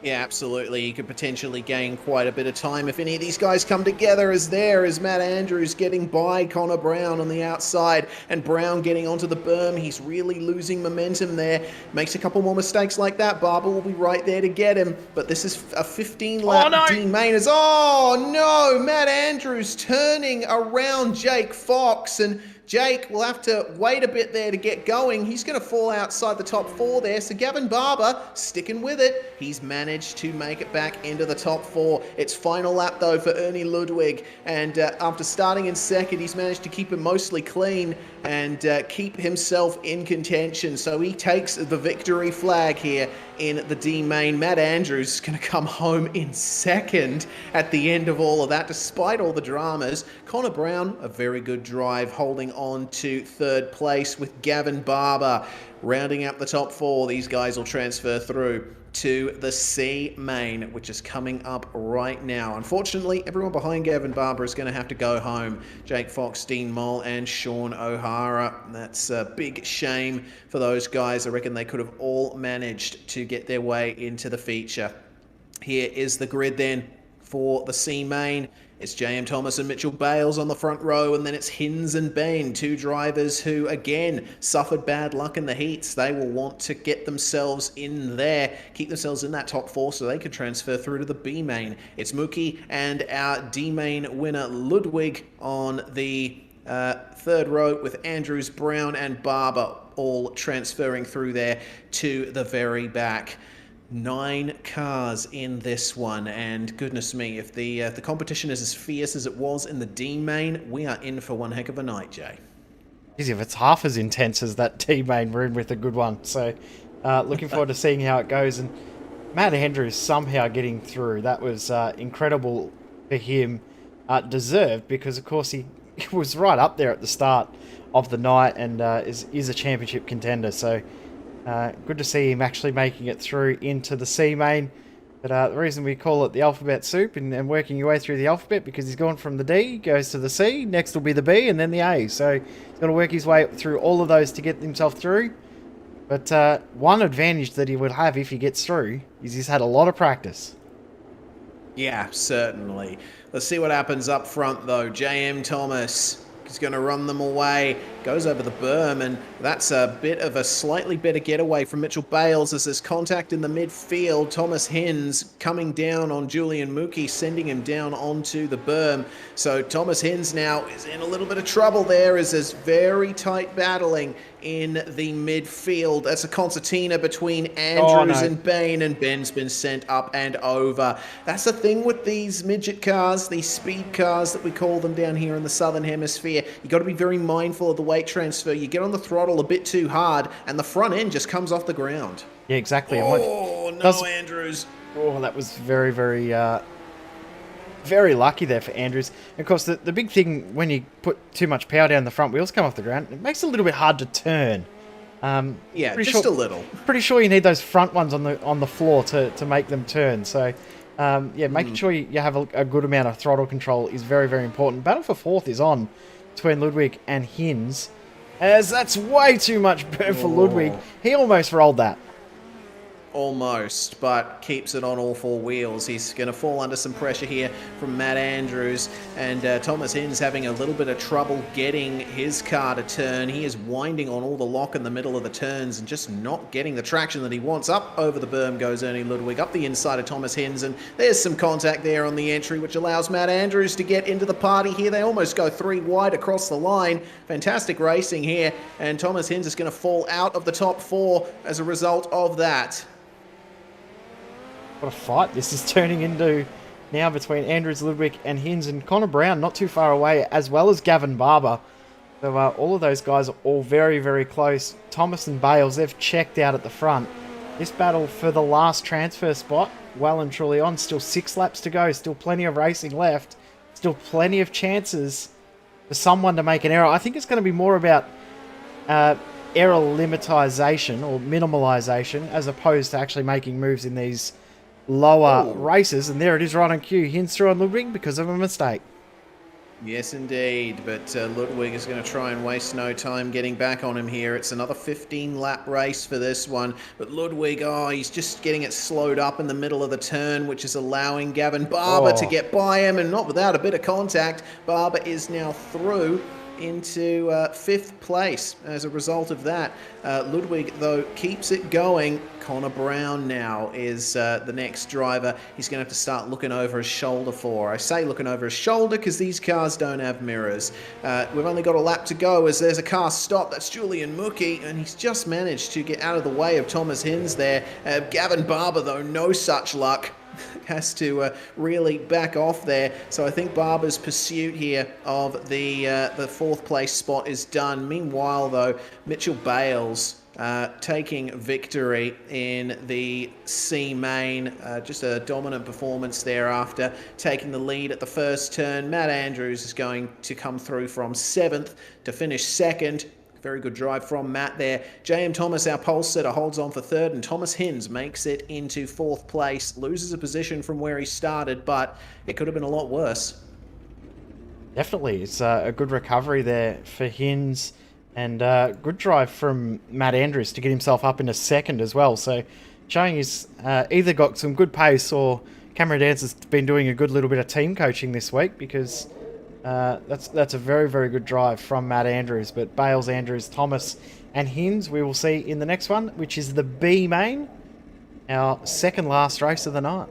Yeah, absolutely. He could potentially gain quite a bit of time if any of these guys come together, as there is Matt Andrews getting by Connor Brown on the outside, and Brown getting onto the berm. He's really losing momentum there. Makes a couple more mistakes like that. Barber will be right there to get him, but this is a 15-lap Dean Maynard. Oh no! Matt Andrews turning around Jake Fox, and Jake will have to wait a bit there to get going. He's going to fall outside the top 4 there. So Gavin Barber sticking with it. He's managed to make it back into the top 4. It's final lap though for Ernie Ludwig. And after starting in 2nd, he's managed to keep it mostly clean and keep himself in contention. So he takes the victory flag here in the D main. Matt Andrews is going to come home in 2nd at the end of all of that, despite all the dramas. Connor Brown, a very good drive, holding on to 3rd place with Gavin Barber rounding up the top 4. These guys will transfer through to the C main, which is coming up right now. Unfortunately, everyone behind Gavin Barber is going to have to go home. Jake Fox, Dean Moll, and Sean O'Hara. That's a big shame for those guys. I reckon they could have all managed to get their way into the feature. Here is the grid then for the C main. It's J.M. Thomas and Mitchell Bales on the front row, and then it's Hins and Bain, 2 drivers who, again, suffered bad luck in the heats. They will want to get themselves in there, keep themselves in that top 4 so they can transfer through to the B main. It's Mookie and our D main winner, Ludwig, on the 3rd row with Andrews, Brown, and Barber all transferring through there to the very back. 9 cars in this one, and goodness me, if the competition is as fierce as it was in the D main, we are in for one heck of a night, Jay. Geez, if it's half as intense as that D main room with a good one. So looking forward to seeing how it goes. And Matt Andrews somehow getting through. That was incredible for him. Deserved, because of course he was right up there at the start of the night and is a championship contender. So good to see him actually making it through into the C main. But the reason we call it the alphabet soup and working your way through the alphabet, because he's gone from the D, goes to the C, next will be the B, and then the A. So he's got to work his way through all of those to get himself through. But one advantage that he would have if he gets through is he's had a lot of practice. Yeah, certainly. Let's see what happens up front, though. J.M. Thomas is going to run them away, goes over the berm, and that's a bit of a slightly better getaway from Mitchell Bales as there's contact in the midfield. Thomas Hins coming down on Julian Mookie, sending him down onto the berm. So Thomas Hins now is in a little bit of trouble there as there's very tight battling in the midfield. That's a concertina between Andrews and Bain, and Ben's been sent up and over. That's the thing with these midget cars, these speed cars that we call them down here in the Southern Hemisphere. You got to be very mindful of the weight transfer. You get on the throttle a bit too hard and the front end just comes off the ground. Yeah, exactly. Oh Does- Andrews. Oh, that was very, very, very lucky there for Andrews. And of course, the big thing when you put too much power down the front wheels come off the ground, it makes it a little bit hard to turn. Yeah, pretty just sure, a little. Pretty sure you need those front ones on the floor to make them turn. So, yeah, making sure you have a good amount of throttle control is very, very important. Battle for fourth is on between Ludwig and Hinz, as that's way too much burn for Ludwig. He almost rolled that. Almost, but keeps it on all four wheels. He's going to fall under some pressure here from Matt Andrews, and Thomas Hinz having a little bit of trouble getting his car to turn. He is winding on all the lock in the middle of the turns and just not getting the traction that he wants. Up over the berm goes Ernie Ludwig, up the inside of Thomas Hinz, and there's some contact there on the entry, which allows Matt Andrews to get into the party here. They almost go 3 wide across the line. Fantastic racing here, and Thomas Hinz is going to fall out of the top 4 as a result of that. What a fight this is turning into now between Andrews, Ludwig and Hinz, and Connor Brown not too far away, as well as Gavin Barber. So all of those guys are all very, very close. Thomas and Bales, they've checked out at the front. This battle for the last transfer spot, well and truly on. Still 6 laps to go, still plenty of racing left, still plenty of chances for someone to make an error. I think it's going to be more about error limitization or minimalization as opposed to actually making moves in these lower races, and there it is right on cue. Hinz through on Ludwig because of a mistake. Yes, indeed, but Ludwig is going to try and waste no time getting back on him here. It's another 15-lap race for this one, but Ludwig, he's just getting it slowed up in the middle of the turn, which is allowing Gavin Barber to get by him, and not without a bit of contact. Barber is now through into 5th place as a result of that. Ludwig, though, keeps it going. Connor Brown now is the next driver he's going to have to start looking over his shoulder for. I say looking over his shoulder because these cars don't have mirrors. We've only got a lap to go as there's a car stop. That's Julian Mookie, and he's just managed to get out of the way of Thomas Hinz there. Gavin Barber, though, no such luck. Has to really back off there. So I think Barber's pursuit here of the 4th place spot is done. Meanwhile, though, Mitchell Bales taking victory in the C main. Just a dominant performance there after taking the lead at the first turn. Matt Andrews is going to come through from 7th to finish 2nd. Very good drive from Matt there. J.M. Thomas, our pole sitter, holds on for 3rd, and Thomas Hinz makes it into 4th place. Loses a position from where he started, but it could have been a lot worse. Definitely. It's a good recovery there for Hinz, and good drive from Matt Andrews to get himself up into 2nd as well. So showing he's either got some good pace or Cameron Dance has been doing a good little bit of team coaching this week, because that's a very, very good drive from Matt Andrews. But Bales, Andrews, Thomas and Hinz we will see in the next one, which is the B main, our 2nd last race of the night.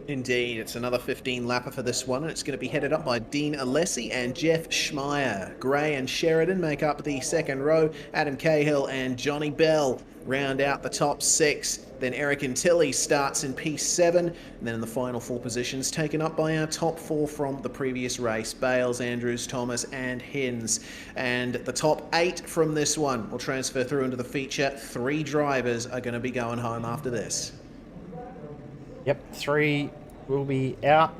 Indeed, it's another 15-lapper for this one, and it's going to be headed up by Dean Alessi and Jeff Schmeier. Gray and Sheridan make up the 2nd row. Adam Cahill and Johnny Bell round out the top 6. Then Eric Antilli starts in P7, and then in the final 4 positions taken up by our top 4 from the previous race, Bales, Andrews, Thomas and Hinz. And the top 8 from this one will transfer through into the feature. 3 drivers are going to be going home after this. Yep, 3 will be out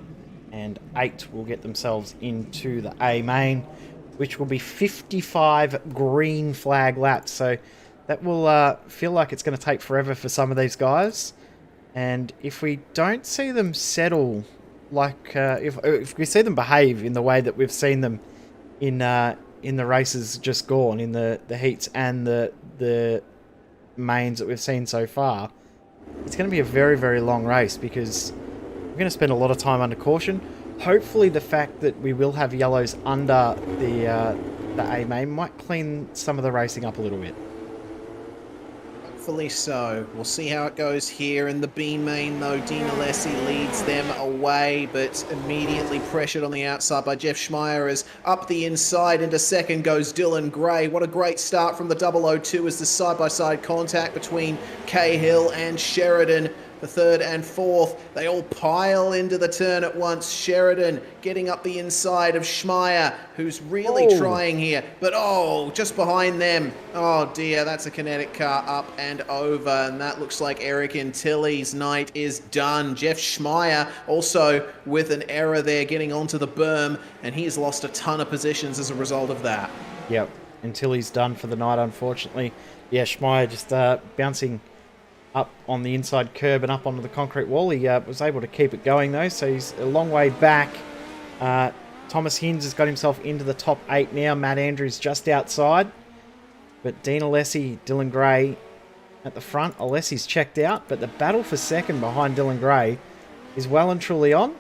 and 8 will get themselves into the A main, which will be 55 green flag laps. So that will feel like it's going to take forever for some of these guys. And if we don't see them settle, like if we see them behave in the way that we've seen them in the races just gone, in the heats and the mains that we've seen so far, it's going to be a very, very long race, because we're going to spend a lot of time under caution. Hopefully the fact that we will have yellows under the A main might clean some of the racing up a little bit. Hopefully so. We'll see how it goes here in the B main, though. Dean Alessi leads them away, but immediately pressured on the outside by Jeff Schmeier, as up the inside into 2nd goes Dylan Gray. What a great start from the 002 as the side-by-side contact between Cahill and Sheridan. the third and fourth. They all pile into the turn at once. Sheridan getting up the inside of Schmeier, who's really trying here. But just behind them. Oh dear, that's a kinetic car up and over. And that looks like Eric Antilli's night is done. Jeff Schmeier also with an error there getting onto the berm. And he's lost a ton of positions as a result of that. Yep, Antilli's done for the night, unfortunately. Yeah, Schmeier just bouncing up on the inside curb and up onto the concrete wall. He was able to keep it going though, so he's a long way back. Thomas Hinz has got himself into the top 8 now. Matt Andrews just outside. But Dean Alessi, Dylan Gray at the front. Alessi's checked out, but the battle for second behind Dylan Gray is well and truly on.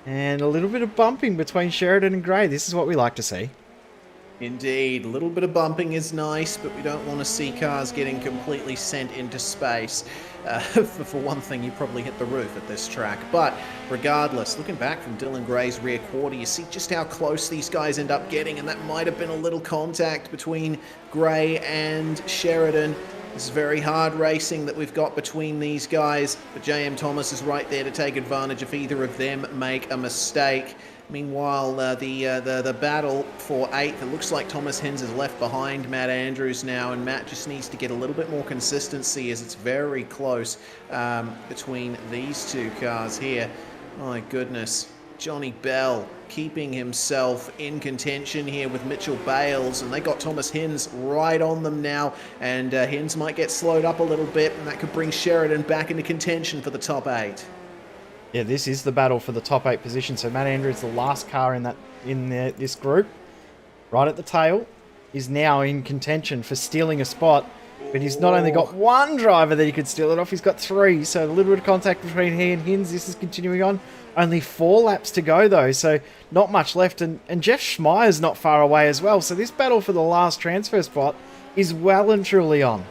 And a little bit of bumping between Sheridan and Gray. This is what we like to see. Indeed, a little bit of bumping is nice, but we don't want to see cars getting completely sent into space. For one thing, you probably hit the roof at this track. But regardless, looking back from Dylan Gray's rear quarter, you see just how close these guys end up getting, and that might have been a little contact between Gray and Sheridan. This is very hard racing that we've got between these guys, but JM Thomas is right there to take advantage if either of them make a mistake. Meanwhile, the battle for 8th, it looks like Thomas Hinz is left behind Matt Andrews now, and Matt just needs to get a little bit more consistency as it's very close between these two cars here. My goodness. Johnny Bell keeping himself in contention here with Mitchell Bales, and they got Thomas Hinz right on them now, and Hinz might get slowed up a little bit, and that could bring Sheridan back into contention for the top 8. Yeah, this is the battle for the top 8 position. So Matt Andrews, the last car in this group, right at the tail, is now in contention for stealing a spot. But he's not only got one driver that he could steal it off, he's got 3. So a little bit of contact between he and Hinz. This is continuing on. Only 4 laps to go, though, so not much left. And Jeff Schmeier's not far away as well. So this battle for the last transfer spot is well and truly on.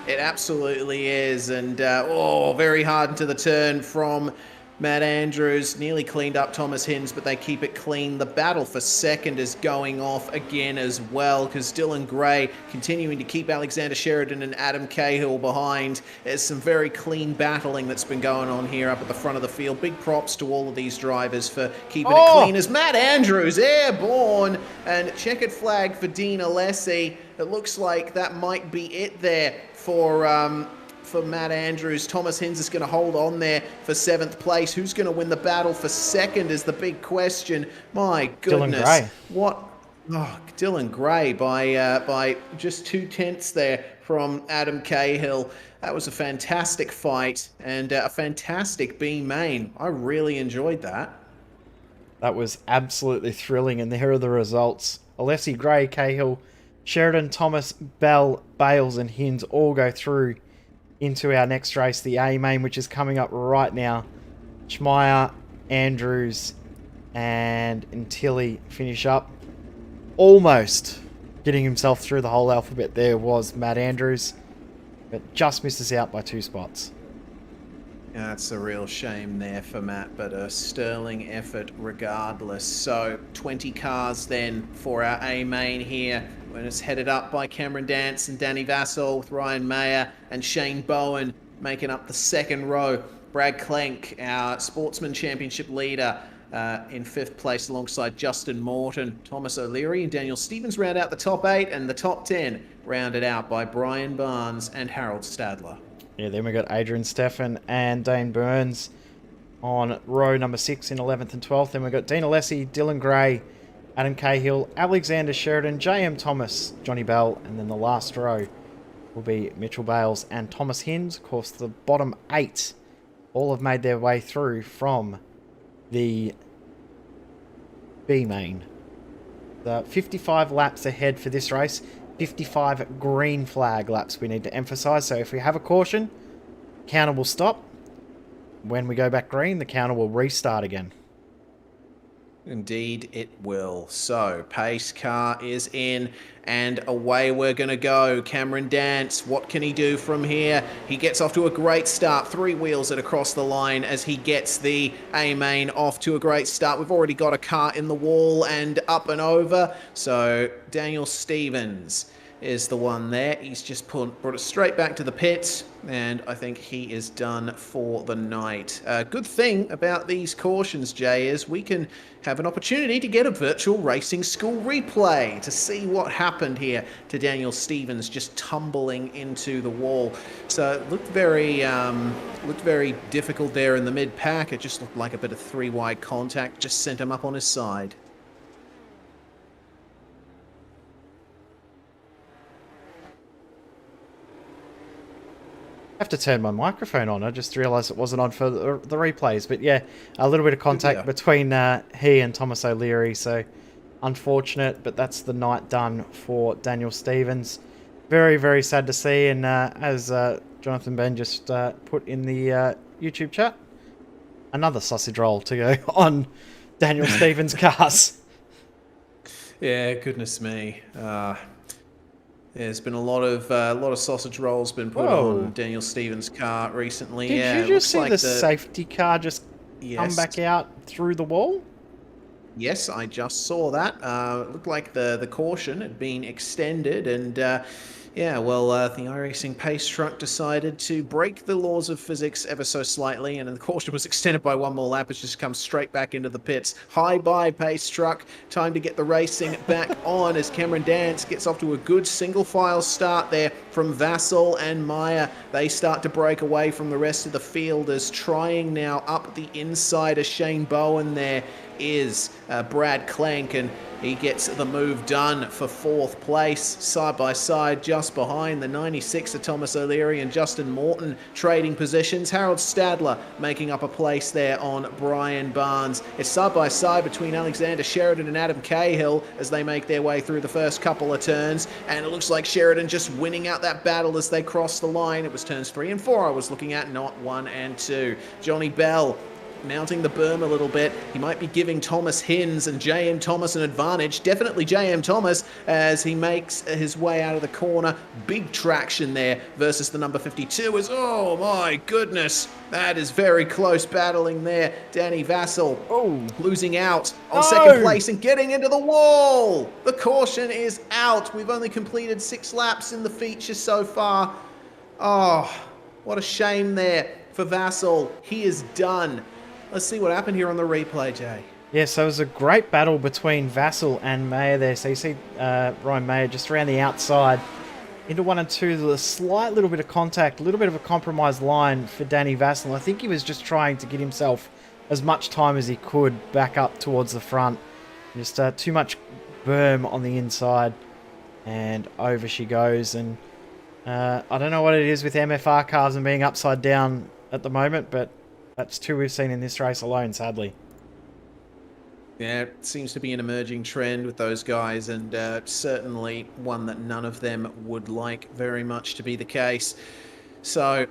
It absolutely is, and very hard into the turn from Matt Andrews. Nearly cleaned up Thomas Hinz, but they keep it clean. The battle for second is going off again as well, because Dylan Gray continuing to keep Alexander Sheridan and Adam Cahill behind. There's some very clean battling that's been going on here up at the front of the field. Big props to all of these drivers for keeping it clean, as Matt Andrews airborne, and checkered flag for Dean Alessi. It looks like that might be it there for Matt Andrews. Thomas Hinz is going to hold on there for 7th place. Who's going to win the battle for second is the big question. My goodness. Dylan Gray. What? Oh, Dylan Gray by just 2/10 there from Adam Cahill. That was a fantastic fight and a fantastic B main. I really enjoyed that. That was absolutely thrilling, and here are the results. Alessi, Gray, Cahill, Sheridan, Thomas, Bell, Bales, and Hinz all go through into our next race, the A main, which is coming up right now. Schmeier, Andrews, and Antilli finish up. Almost getting himself through the whole alphabet there was Matt Andrews, but just misses out by 2 spots. Yeah, it's a real shame there for Matt, but a sterling effort regardless. So 20 cars then for our A main here, when it's headed up by Cameron Dance and Danny Vassell, with Ryan Mayer and Shane Bowen making up the second row. Brad Klenk, our Sportsman Championship leader, in 5th place alongside Justin Morton. Thomas O'Leary and Daniel Stevens round out the top 8, and the top 10 rounded out by Brian Barnes and Harold Stadler. Yeah, then we got Adrian Steffen and Dane Burns on row number 6 in 11th and 12th. Then we got Dean Alessi, Dylan Gray, Adam Cahill, Alexander Sheridan, JM Thomas, Johnny Bell, and then the last row will be Mitchell Bales and Thomas Hinz. Of course, the bottom 8 all have made their way through from the B main. The 55 laps ahead for this race. 55 green flag laps we need to emphasize. So if we have a caution, counter will stop. When we go back green, the counter will restart again. Indeed it will. So pace car is in and away we're going to go. Cameron Dance, what can he do from here? He gets off to a great start. 3 wheels it across the line as he gets the A main off to a great start. We've already got a car in the wall and up and over. So Daniel Stevens is the one there. He's just brought it straight back to the pits, and I think he is done for the night. Good thing about these cautions, Jay, is we can have an opportunity to get a virtual racing school replay to see what happened here to Daniel Stevens just tumbling into the wall. So it looked very difficult there in the mid-pack. It just looked like a bit of three-wide contact, just sent him up on his side. I have to turn my microphone on. I just realised it wasn't on for the replays. But yeah, a little bit of contact between he and Thomas O'Leary. So unfortunate, but that's the night done for Daniel Stevens. Very, very sad to see. And as Jonathan Ben just put in the YouTube chat, another sausage roll to go on Daniel Stevens' cars. Yeah, goodness me. There's been a lot of sausage rolls been put on Daniel Stevens' car recently. Did you just see the safety car just come back out through the wall? Yes, I just saw that. It looked like the caution had been extended, and yeah, well, the iRacing pace truck decided to break the laws of physics ever so slightly, and the caution was extended by one more lap. It's just come straight back into the pits. Hi-bye, pace truck. Time to get the racing back on as Cameron Dance gets off to a good single-file start there from Vassal and Meyer. They start to break away from the rest of the field as trying now up the inside of Shane Bowen there is Brad Clank, and he gets the move done for 4th place, side by side, just behind the 96 of Thomas O'Leary and Justin Morton trading positions. Harold Stadler making up a place there on Brian Barnes. It's side by side between Alexander Sheridan and Adam Cahill as they make their way through the first couple of turns, and it looks like Sheridan just winning out that battle as they cross the line. It was turns 3 and 4 I was looking at, not 1 and 2. Johnny Bell mounting the berm a little bit. He might be giving Thomas Hins and J.M. Thomas an advantage. Definitely J.M. Thomas as he makes his way out of the corner. Big traction there versus the number 52 is, oh my goodness, that is very close battling there. Danny Vassal losing out on second place and getting into the wall. The caution is out. We've only completed 6 laps in the feature so far. Oh, what a shame there for Vassal. He is done. Let's see what happened here on the replay, Jay. Yeah, so it was a great battle between Vassal and Mayer there. So you see Ryan Mayer just around the outside into 1 and 2. A slight little bit of contact, a little bit of a compromised line for Danny Vassal. I think he was just trying to get himself as much time as he could back up towards the front. Just too much berm on the inside. And over she goes. And I don't know what it is with MFR cars and being upside down at the moment, but that's 2 we've seen in this race alone, sadly. Yeah, it seems to be an emerging trend with those guys, and certainly one that none of them would like very much to be the case. So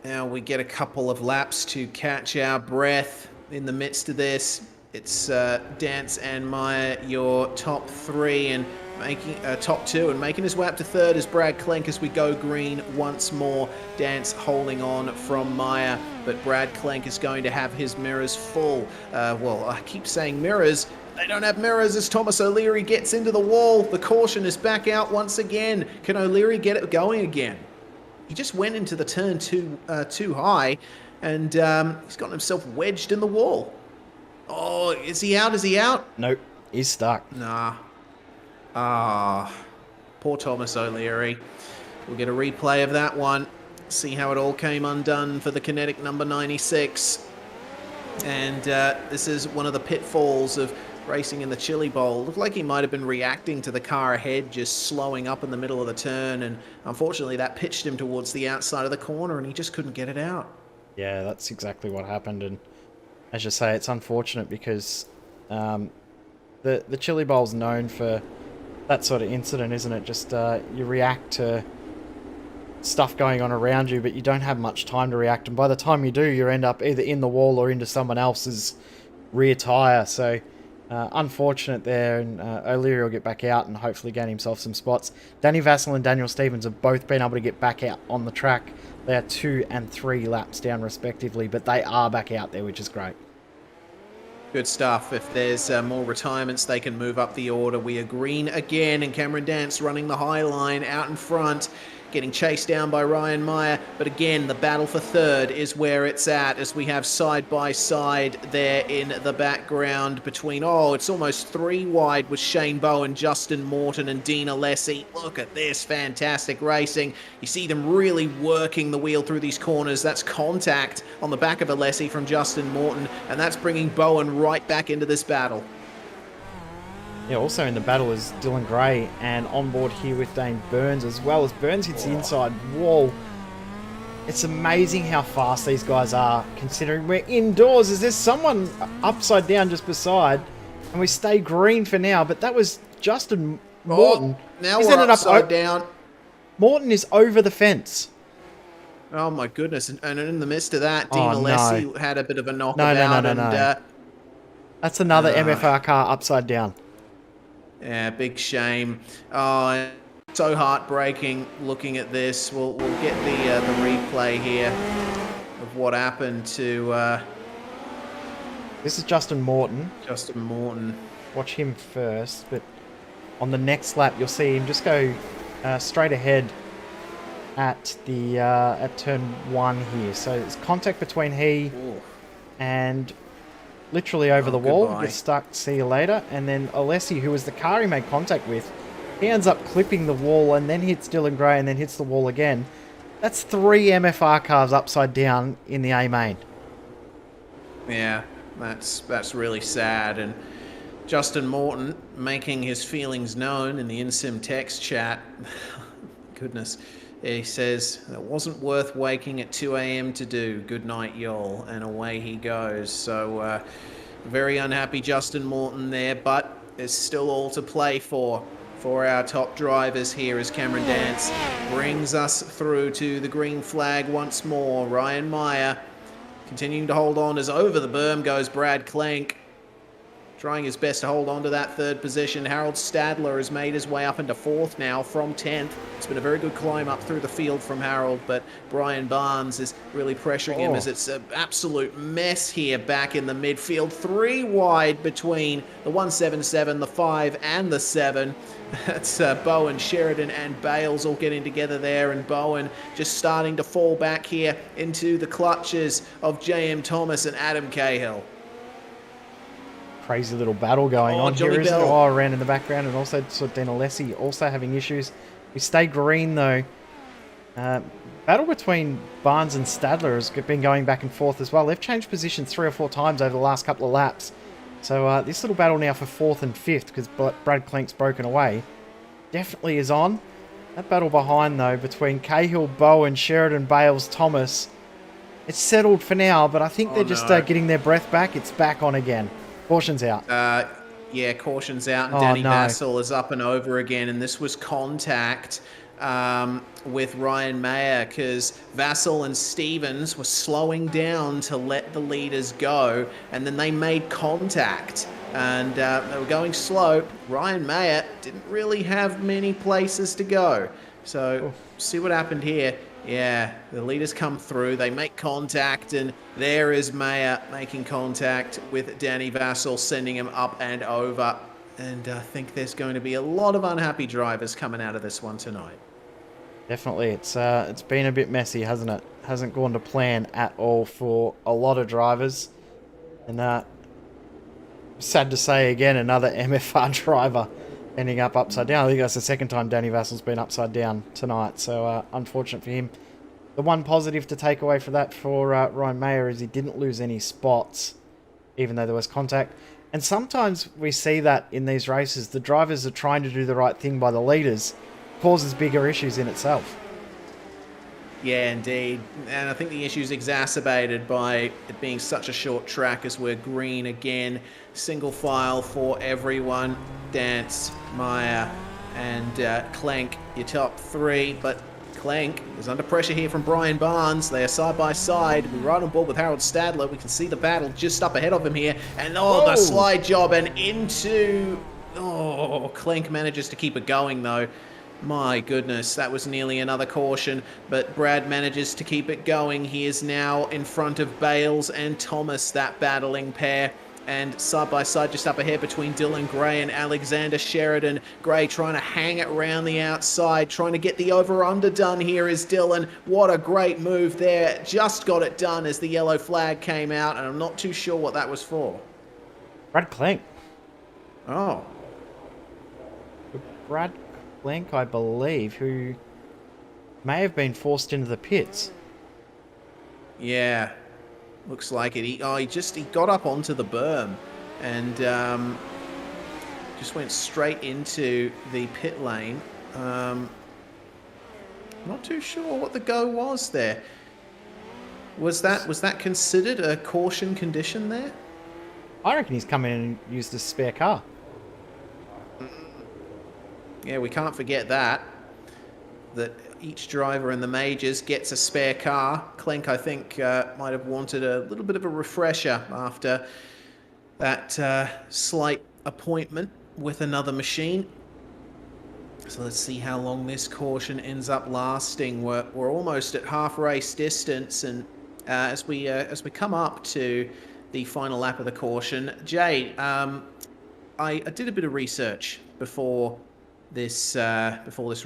now we get a couple of laps to catch our breath in the midst of this. It's Dance and Meyer, your top 3, and making top 2, and making his way up to 3rd is Brad Clank as we go green once more. Dance holding on from Meyer, but Brad Clank is going to have his mirrors full. Well, I keep saying mirrors. They don't have mirrors as Thomas O'Leary gets into the wall. The caution is back out once again. Can O'Leary get it going again? He just went into the turn too high, and he's gotten himself wedged in the wall. Oh, is he out? Is he out? Nope, he's stuck. Nah. Poor Thomas O'Leary. We'll get a replay of that one. See how it all came undone for the Kinetic number 96. And this is one of the pitfalls of racing in the Chili Bowl. Looked like he might have been reacting to the car ahead, just slowing up in the middle of the turn. And unfortunately, that pitched him towards the outside of the corner, and he just couldn't get it out. Yeah, that's exactly what happened. And as you say, it's unfortunate because the Chili Bowl's known for that sort of incident, isn't it? Just you react to stuff going on around you, but you don't have much time to react. And by the time you do, you end up either in the wall or into someone else's rear tyre. So unfortunate there, and O'Leary will get back out and hopefully gain himself some spots. Danny Vassal and Daniel Stevens have both been able to get back out on the track. They are 2 and 3 laps down respectively, but they are back out there, which is great. Good stuff. If there's more retirements, they can move up the order. We are green again, and Cameron Dance running the high line out in front, getting chased down by Ryan Meyer. But again, the battle for third is where it's at, as we have side by side there in the background between, it's almost 3 wide with Shane Bowen, Justin Morton, and Dean Alessi. Look at this fantastic racing. You see them really working the wheel through these corners. That's contact on the back of Alessi from Justin Morton, and that's bringing Bowen right back into this battle. Yeah, also in the battle is Dylan Gray, and on board here with Dane Burns as well, as Burns hits the inside wall. It's amazing how fast these guys are, considering we're indoors. Is there someone upside down just beside? And we stay green for now, but that was Justin Morton. Now He's we're ended upside up down. Morton is over the fence. Oh my goodness, and in the midst of that, Dean Oh, Alessi had a bit of a knockabout. No. That's another MFR car upside down. Yeah, big shame. Oh, so heartbreaking looking at this. We'll get the replay here of what happened to This is Justin Morton. Justin Morton. Watch him first, but on the next lap you'll see him just go straight ahead at the at turn 1 here. So it's contact between he and literally over the wall. Goodbye. Gets stuck, see you later. And then Alessi, who was the car he made contact with, he ends up clipping the wall and then hits Dylan Gray and then hits the wall again. That's 3 MFR cars upside down in the A main. Yeah, that's really sad. And Justin Morton making his feelings known in the InSim text chat. Goodness. He says, it wasn't worth waking at 2 a.m. to do. Good night, y'all. And away he goes. So, very unhappy Justin Morton there, but there's still all to play for our top drivers here as Cameron Dance brings us through to the green flag once more. Ryan Meyer continuing to hold on as over the berm goes Brad Klenk. Trying his best to hold on to that third position. Harold Stadler has made his way up into 4th now from 10th. It's been a very good climb up through the field from Harold, but Brian Barnes is really pressuring him as it's an absolute mess here back in the midfield. 3 wide between the 177, the 5, and the 7. That's Bowen, Sheridan, and Bales all getting together there, and Bowen just starting to fall back here into the clutches of J.M. Thomas and Adam Cahill. Crazy little battle going on Johnny here, isn't it? Bell. Oh, around in the background, and also Dean Alessi also having issues. We stay green though. Battle between Barnes and Stadler has been going back and forth as well. They've changed positions 3 or 4 times over the last couple of laps. So this little battle now for 4th and 5th, because Brad Klenk's broken away, definitely is on. That battle behind though between Cahill, Bowen, Sheridan, Bales, Thomas, it's settled for now, but I think they're just getting their breath back. It's back on again. Caution's out. Yeah, caution's out, and Danny Vassell is up and over again, and this was contact with Ryan Mayer, because Vassell and Stevens were slowing down to let the leaders go, and then they made contact, and they were going slow. Ryan Mayer didn't really have many places to go, so see what happened here. Yeah, the leaders come through, they make contact, and there is Mayer making contact with Danny Vassell, sending him up and over. And I think there's going to be a lot of unhappy drivers coming out of this one tonight. Definitely, it's been a bit messy, hasn't it? Hasn't gone to plan at all for a lot of drivers. And sad to say again, another MFR driver ending up upside down. I think that's the second time Danny Vassell's been upside down tonight, so unfortunate for him. The one positive to take away for that for Ryan Mayer is he didn't lose any spots, even though there was contact. And sometimes we see that in these races, the drivers are trying to do the right thing by the leaders, causes bigger issues in itself. Yeah, indeed. And I think the issue is exacerbated by it being such a short track as we're green again. Single file for everyone. Dance, Meyer, and Klenk, your top 3. But Klenk is under pressure here from Brian Barnes. They are side by side. We're right on board with Harold Stadler. We can see the battle just up ahead of him here. And the slide job and into... Klenk manages to keep it going though. My goodness, that was nearly another caution, but Brad manages to keep it going. He is now in front of Bales and Thomas, that battling pair. And side by side just up ahead between Dylan Gray and Alexander Sheridan. Gray trying to hang it around the outside, trying to get the over-under done here is Dylan. What a great move there. Just got it done as the yellow flag came out, and I'm not too sure what that was for. Brad Clank. Oh. Brad Clank, I believe, who may have been forced into the pits. Yeah. Looks like it. He got up onto the berm and just went straight into the pit lane. Not too sure what the go was there. Was that considered a caution condition there? I reckon he's come in and used a spare car. Yeah, we can't forget that each driver in the majors gets a spare car. Clenk, I think, might have wanted a little bit of a refresher after that slight appointment with another machine. So let's see how long this caution ends up lasting. We're almost at half race distance, and as we come up to the final lap of the caution, Jay, I did a bit of research before this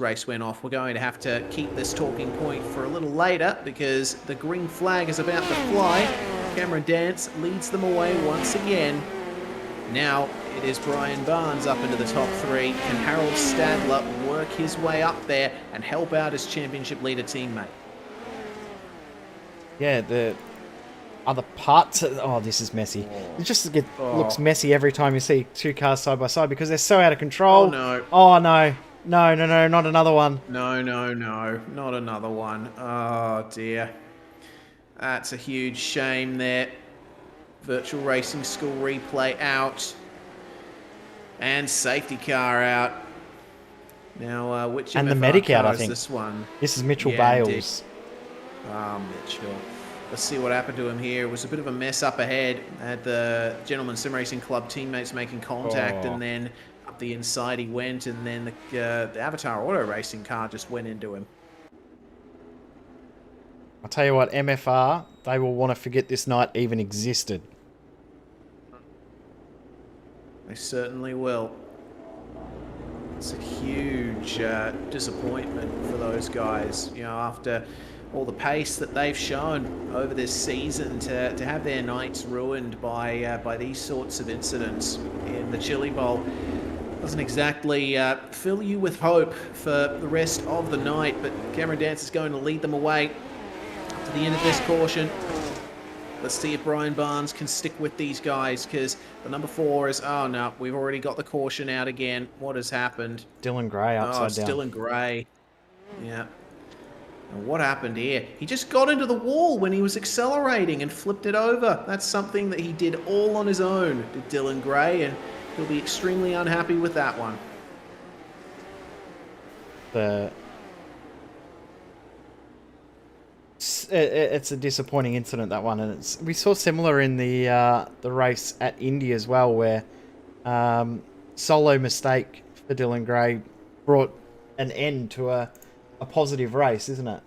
race went off. We're going to have to keep this talking point for a little later because the green flag is about to fly. Cameron Dance leads them away once again. Now it is Brian Barnes up into the top three. Can Harold Stadler work his way up there and help out his championship leader teammate? Yeah, the other parts. Oh, this is messy. It just looks messy every time you see two cars side by side because they're so out of control. Oh no. Oh no. No, not another one. No, not another one. Oh dear. That's a huge shame there. Virtual Racing School replay out. And safety car out. Now, which and the MFR medic out, car I is think. this one? This is Mitchell Yeah, Bales. Mitchell. Let's see what happened to him here. It was a bit of a mess up ahead. Had the Gentleman Sim Racing Club teammates making contact, and then up the inside he went, and then the Avatar Auto Racing car just went into him. I'll tell you what, MFR, they will want to forget this night even existed. They certainly will. It's a huge disappointment for those guys, you know, after all the pace that they've shown over this season, to have their nights ruined by these sorts of incidents in the Chili Bowl. Doesn't exactly fill you with hope for the rest of the night, but Cameron Dance is going to lead them away to the end of this caution. Let's see if Brian Barnes can stick with these guys, because the number 4 is, oh no, we've already got the caution out again. What has happened? Dylan Gray upside down. Dylan Gray. Yeah. And what happened here? He just got into the wall when he was accelerating and flipped it over. That's something that he did all on his own, did Dylan Gray, and he'll be extremely unhappy with that one. It's a disappointing incident, that one, and we saw similar in the race at Indy as well, where solo mistake for Dylan Gray brought an end to a positive race, isn't it?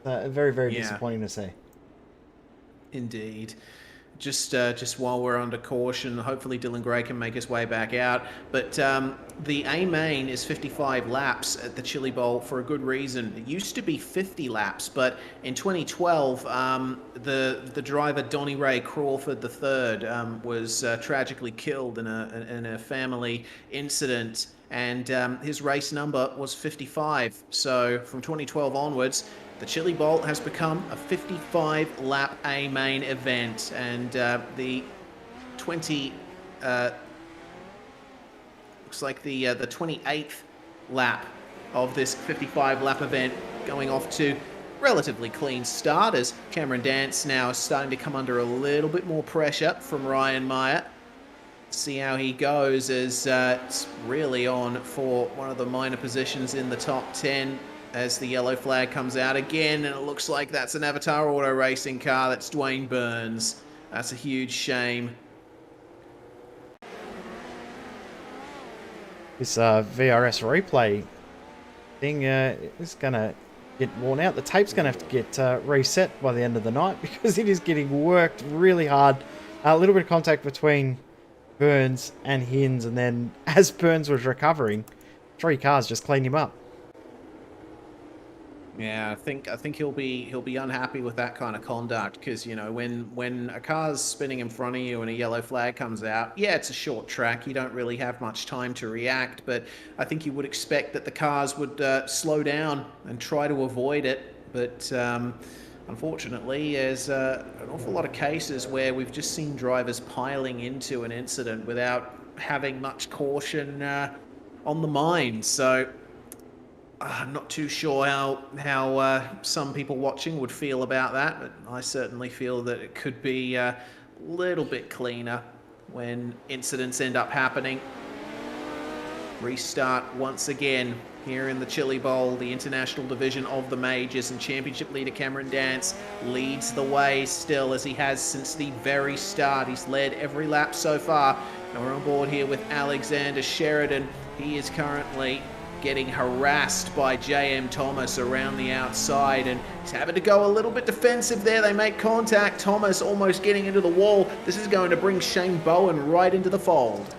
Very, very disappointing to see. Indeed. Just while we're under caution, hopefully Dylan Gray can make his way back out. But the A main is 55 laps at the Chili Bowl for a good reason. It used to be 50 laps, but in 2012, the driver Donnie Ray Crawford III was tragically killed in a family incident, and his race number was 55. So from 2012 onwards, the Chili Bowl has become a 55-lap A main event, and the 28th lap of this 55-lap event going off to relatively clean start, as Cameron Dance now is starting to come under a little bit more pressure from Ryan Meyer. See how he goes, as it's really on for one of the minor positions in the top 10 as the yellow flag comes out again, and it looks like that's an Avatar Auto Racing car. That's Dwayne Burns. That's a huge shame. This VRS replay thing is going to get worn out. The tape's going to have to get reset by the end of the night, because it is getting worked really hard A little bit of contact between Burns and Hinz, and then as Burns was recovering, 3 cars just cleaned him up. Yeah, I think he'll be unhappy with that kind of conduct, because you know, when a car's spinning in front of you and a yellow flag comes out, yeah, it's a short track, you don't really have much time to react, but I think you would expect that the cars would slow down and try to avoid it. But unfortunately, there's an awful lot of cases where we've just seen drivers piling into an incident without having much caution on the mind. So I'm not too sure how some people watching would feel about that, but I certainly feel that it could be a little bit cleaner when incidents end up happening. Restart once again here in the Chili Bowl, the international division of the majors, and championship leader Cameron Dance leads the way still, as he has since the very start. He's led every lap so far. And we're on board here with Alexander Sheridan. He is currently getting harassed by JM Thomas around the outside, and he's having to go a little bit defensive there. They make contact. Thomas almost getting into the wall. This is going to bring Shane Bowen right into the fold.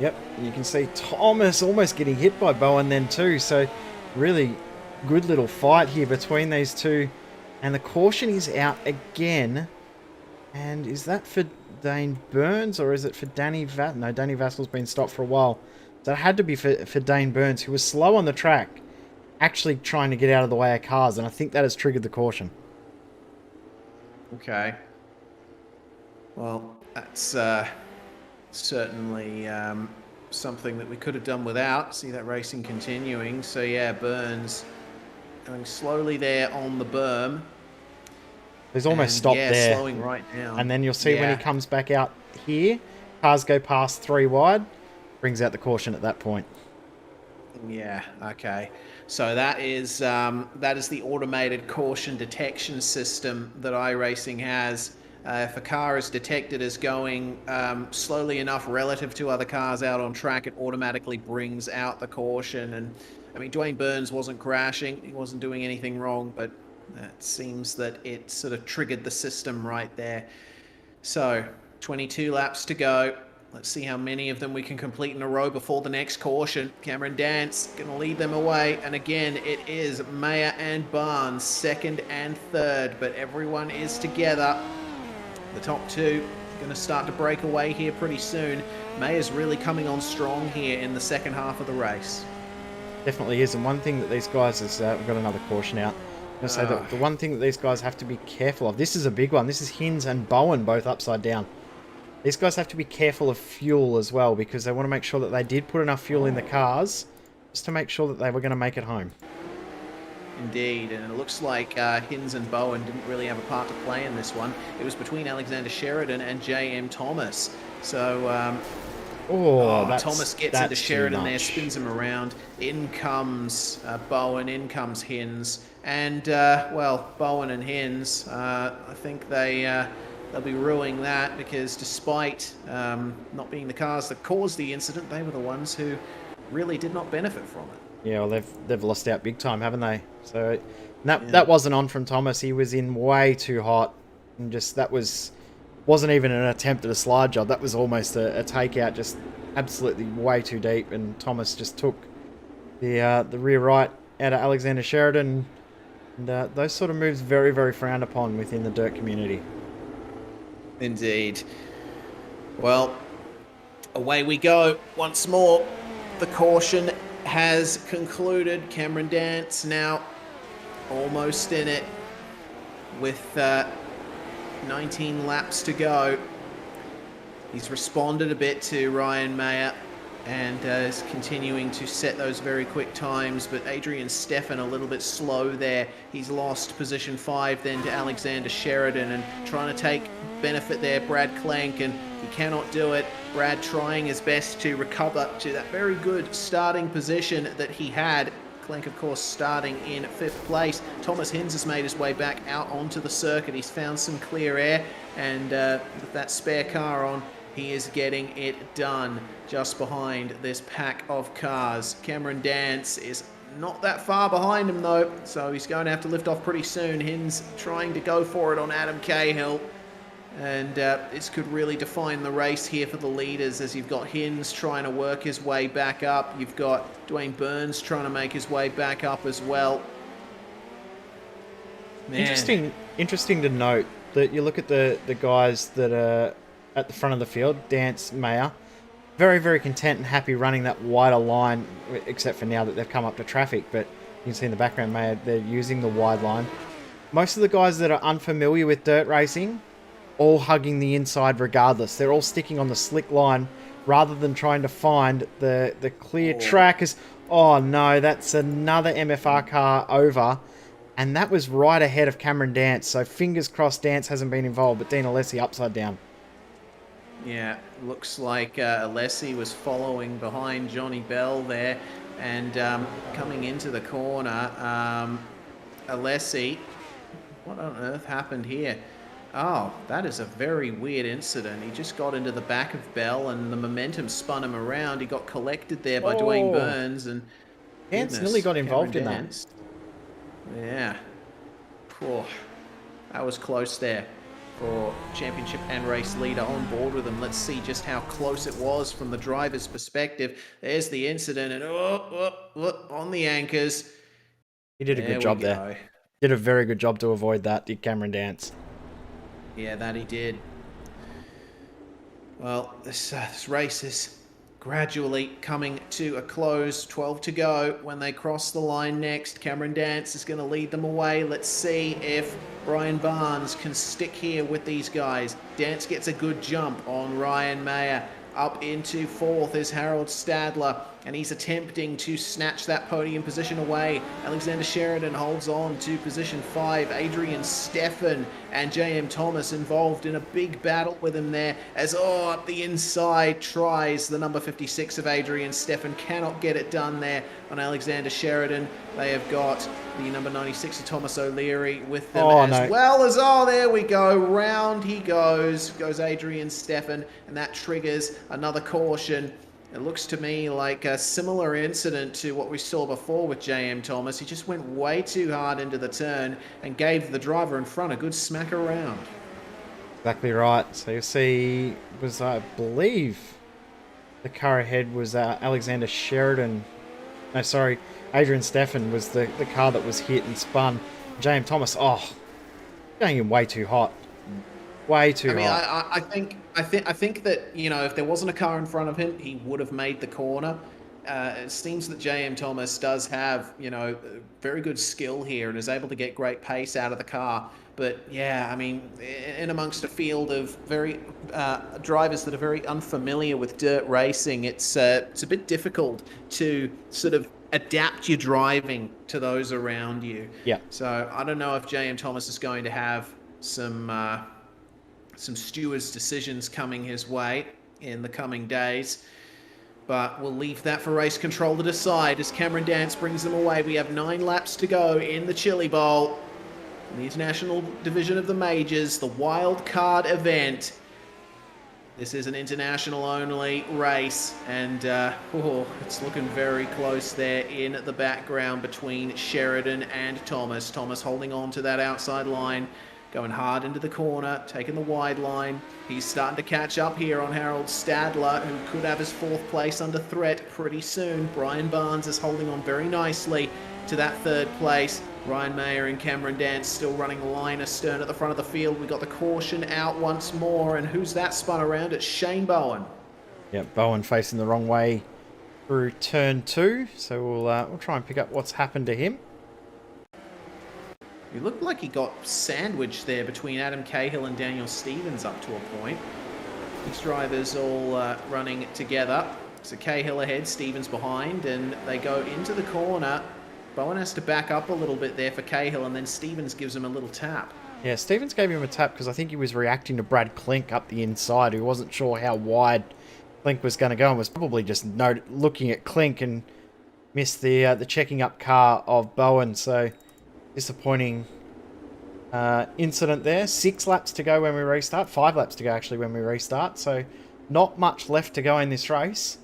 Yep, and you can see Thomas almost getting hit by Bowen then too, so really good little fight here between these two. And the caution is out again. And is that for Dane Burns, or is it for Danny Vassell? No, Danny Vassell's been stopped for a while. So it had to be for Dane Burns, who was slow on the track, actually trying to get out of the way of cars, and I think that has triggered the caution. Okay. Well, that's certainly something that we could have done without. See that racing continuing. So yeah, Burns going slowly there on the berm. He's almost stopped there. Slowing right down. And then you'll see when he comes back out here, cars go past 3 wide. Brings out the caution at that point. Yeah, okay. So that is the automated caution detection system that iRacing has. If a car is detected as going slowly enough relative to other cars out on track, it automatically brings out the caution. And I mean, Dwayne Burns wasn't crashing, he wasn't doing anything wrong, but it seems that it sort of triggered the system right there. So 22 laps to go. Let's see how many of them we can complete in a row before the next caution. Cameron Dance going to lead them away. And again, it is Mayer and Barnes, 2nd and 3rd. But everyone is together. The top 2 going to start to break away here pretty soon. Mayer's really coming on strong here in the second half of the race. Definitely is. And one thing that these guys is, we've got another caution out. I'm going to say that the one thing that these guys have to be careful of, this is a big one. This is Hinz and Bowen both upside down. These guys have to be careful of fuel as well, because they want to make sure that they did put enough fuel in the cars just to make sure that they were going to make it home. Indeed, and it looks like Hinz and Bowen didn't really have a part to play in this one. It was between Alexander Sheridan and JM Thomas. So, Thomas gets into Sheridan there, spins him around. In comes Bowen, in comes Hinz. And, Bowen and Hinz, I think they'll be ruining that, because despite not being the cars that caused the incident, they were the ones who really did not benefit from it. Yeah, well, they've lost out big time, haven't they? So that wasn't on from Thomas. He was in way too hot, and just wasn't even an attempt at a slide job. That was almost a takeout, just absolutely way too deep. And Thomas just took the rear right out of Alexander Sheridan, and those sort of moves very, very frowned upon within the dirt community. Indeed. Well, away we go once more. The caution has concluded. Cameron Dance now almost in it with 19 laps to go. He's responded a bit to Ryan Mayer and is continuing to set those very quick times, but Adrian Stefan a little bit slow there. He's lost position 5 then to Alexander Sheridan, and trying to take benefit there, Brad Clank, and he cannot do it. Brad trying his best to recover to that very good starting position that he had. Clank, of course, starting in 5th place. Thomas Hinz has made his way back out onto the circuit. He's found some clear air, and with that spare car on, he is getting it done just behind this pack of cars. Cameron Dance is not that far behind him though, so he's going to have to lift off pretty soon. Hinz trying to go for it on Adam Cahill. And this could really define the race here for the leaders, as you've got Hins trying to work his way back up. You've got Dwayne Burns trying to make his way back up as well. Man. Interesting to note that you look at the guys that are at the front of the field, Dance, Mayer, very, very content and happy running that wider line, except for now that they've come up to traffic. But you can see in the background, Mayer, they're using the wide line. Most of the guys that are unfamiliar with dirt racing, all hugging the inside regardless. They're all sticking on the slick line rather than trying to find the clear track. Oh no, that's another MFR car over. And that was right ahead of Cameron Dance. So fingers crossed Dance hasn't been involved, but Dean Alessi upside down. Yeah, looks like Alessi was following behind Johnny Bell there. And coming into the corner, Alessi, what on earth happened here? Oh, that is a very weird incident. He just got into the back of Bell and the momentum spun him around. He got collected there by Dwayne Burns. And Dance nearly got involved in that. Yeah. Oh, that was close there for championship and race leader on board with him. Let's see just how close it was from the driver's perspective. There's the incident and on the anchors. He did a good job there. Did a very good job to avoid that, did Cameron Dance. Yeah, that he did. Well, this race is gradually coming to a close. 12 to go when they cross the line next. Cameron Dance is going to lead them away. Let's see if Brian Barnes can stick here with these guys. Dance gets a good jump on Ryan Mayer. Up into fourth is Harold Stadler, and he's attempting to snatch that podium position away. Alexander Sheridan holds on to position 5. Adrian Steffen and JM Thomas involved in a big battle with him there, as up the inside tries the number 56 of Adrian Steffen, cannot get it done there on Alexander Sheridan. They have got the number 96 of Thomas O'Leary with them well as, there we go, round he goes Adrian Steffen, and that triggers another caution. It looks to me like a similar incident to what we saw before with JM Thomas. He just went way too hard into the turn and gave the driver in front a good smack around. Exactly right. So you'll see, I believe the car ahead was Alexander Sheridan. No, sorry, Adrian Steffen was the car that was hit and spun. JM Thomas, going in way too hot. Way too hot. I think that, if there wasn't a car in front of him, he would have made the corner. It seems that JM Thomas does have, very good skill here and is able to get great pace out of the car. But yeah, I mean, in amongst a field of very drivers that are very unfamiliar with dirt racing, it's a bit difficult to sort of adapt your driving to those around you. Yeah. So I don't know if JM Thomas is going to have some stewards' decisions coming his way in the coming days. But we'll leave that for race control to decide as Cameron Dance brings them away. We have 9 laps to go in the Chili Bowl, in the International Division of the Majors, the wild card event. This is an international-only race, and it's looking very close there in the background between Sheridan and Thomas. Thomas holding on to that outside line, going hard into the corner, taking the wide line. He's starting to catch up here on Harold Stadler, who could have his 4th place under threat pretty soon. Brian Barnes is holding on very nicely to that 3rd place. Ryan Mayer and Cameron Dance still running line astern at the front of the field. We got the caution out once more, and who's that spun around? It's Shane Bowen. Yeah, Bowen facing the wrong way through turn 2, so we'll try and pick up what's happened to him. He looked like he got sandwiched there between Adam Cahill and Daniel Stevens up to a point. These drivers all running together. So Cahill ahead, Stevens behind, and they go into the corner. Bowen has to back up a little bit there for Cahill, and then Stevens gives him a little tap. Yeah, Stevens gave him a tap because I think he was reacting to Brad Klink up the inside, who wasn't sure how wide Klink was going to go and was probably just looking at Klink and missed the checking up car of Bowen. So disappointing incident there. 6 laps to go when we restart. 5 laps to go actually when we restart. So not much left to go in this race.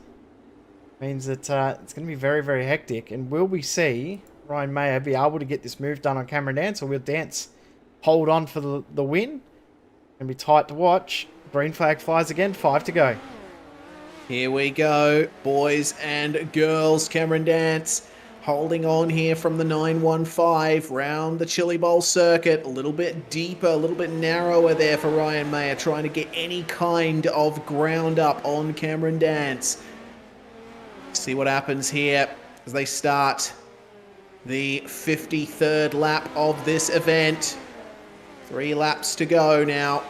Means that it's going to be very, very hectic. And will we see Ryan Mayer be able to get this move done on Cameron Dance, or will Dance hold on for the win? Gonna be tight to watch. Green flag flies again. 5 to go. Here we go, boys and girls. Cameron Dance holding on here from the 915 round the Chili Bowl circuit. A little bit deeper, a little bit narrower there for Ryan Mayer, trying to get any kind of ground up on Cameron Dance. See what happens here as they start the 53rd lap of this event. 3 laps to go now.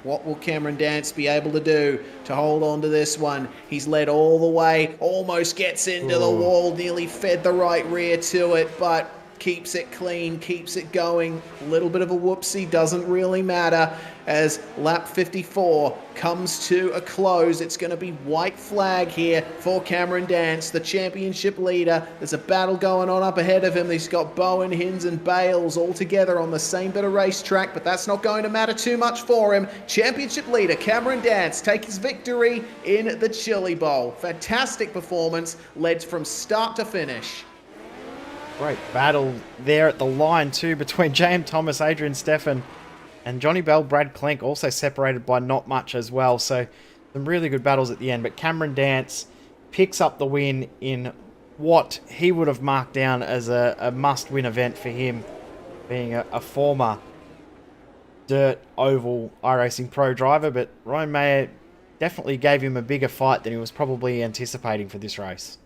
What will Cameron Dance be able to do to hold on to this one? He's led all the way, almost gets into the wall, nearly fed the right rear to it, but keeps it clean, keeps it going. A little bit of a whoopsie, doesn't really matter. As lap 54 comes to a close, it's going to be white flag here for Cameron Dance, the championship leader. There's a battle going on up ahead of him. He's got Bowen, Hinz and Bales all together on the same bit of racetrack, but that's not going to matter too much for him. Championship leader Cameron Dance takes his victory in the Chili Bowl. Fantastic performance, led from start to finish. Great battle there at the line too between JM Thomas, Adrian Steffen and Johnny Bell. Brad Klink also separated by not much as well. So some really good battles at the end. But Cameron Dance picks up the win in what he would have marked down as a must-win event for him, being a former dirt oval iRacing pro driver. But Ryan Mayer definitely gave him a bigger fight than he was probably anticipating for this race.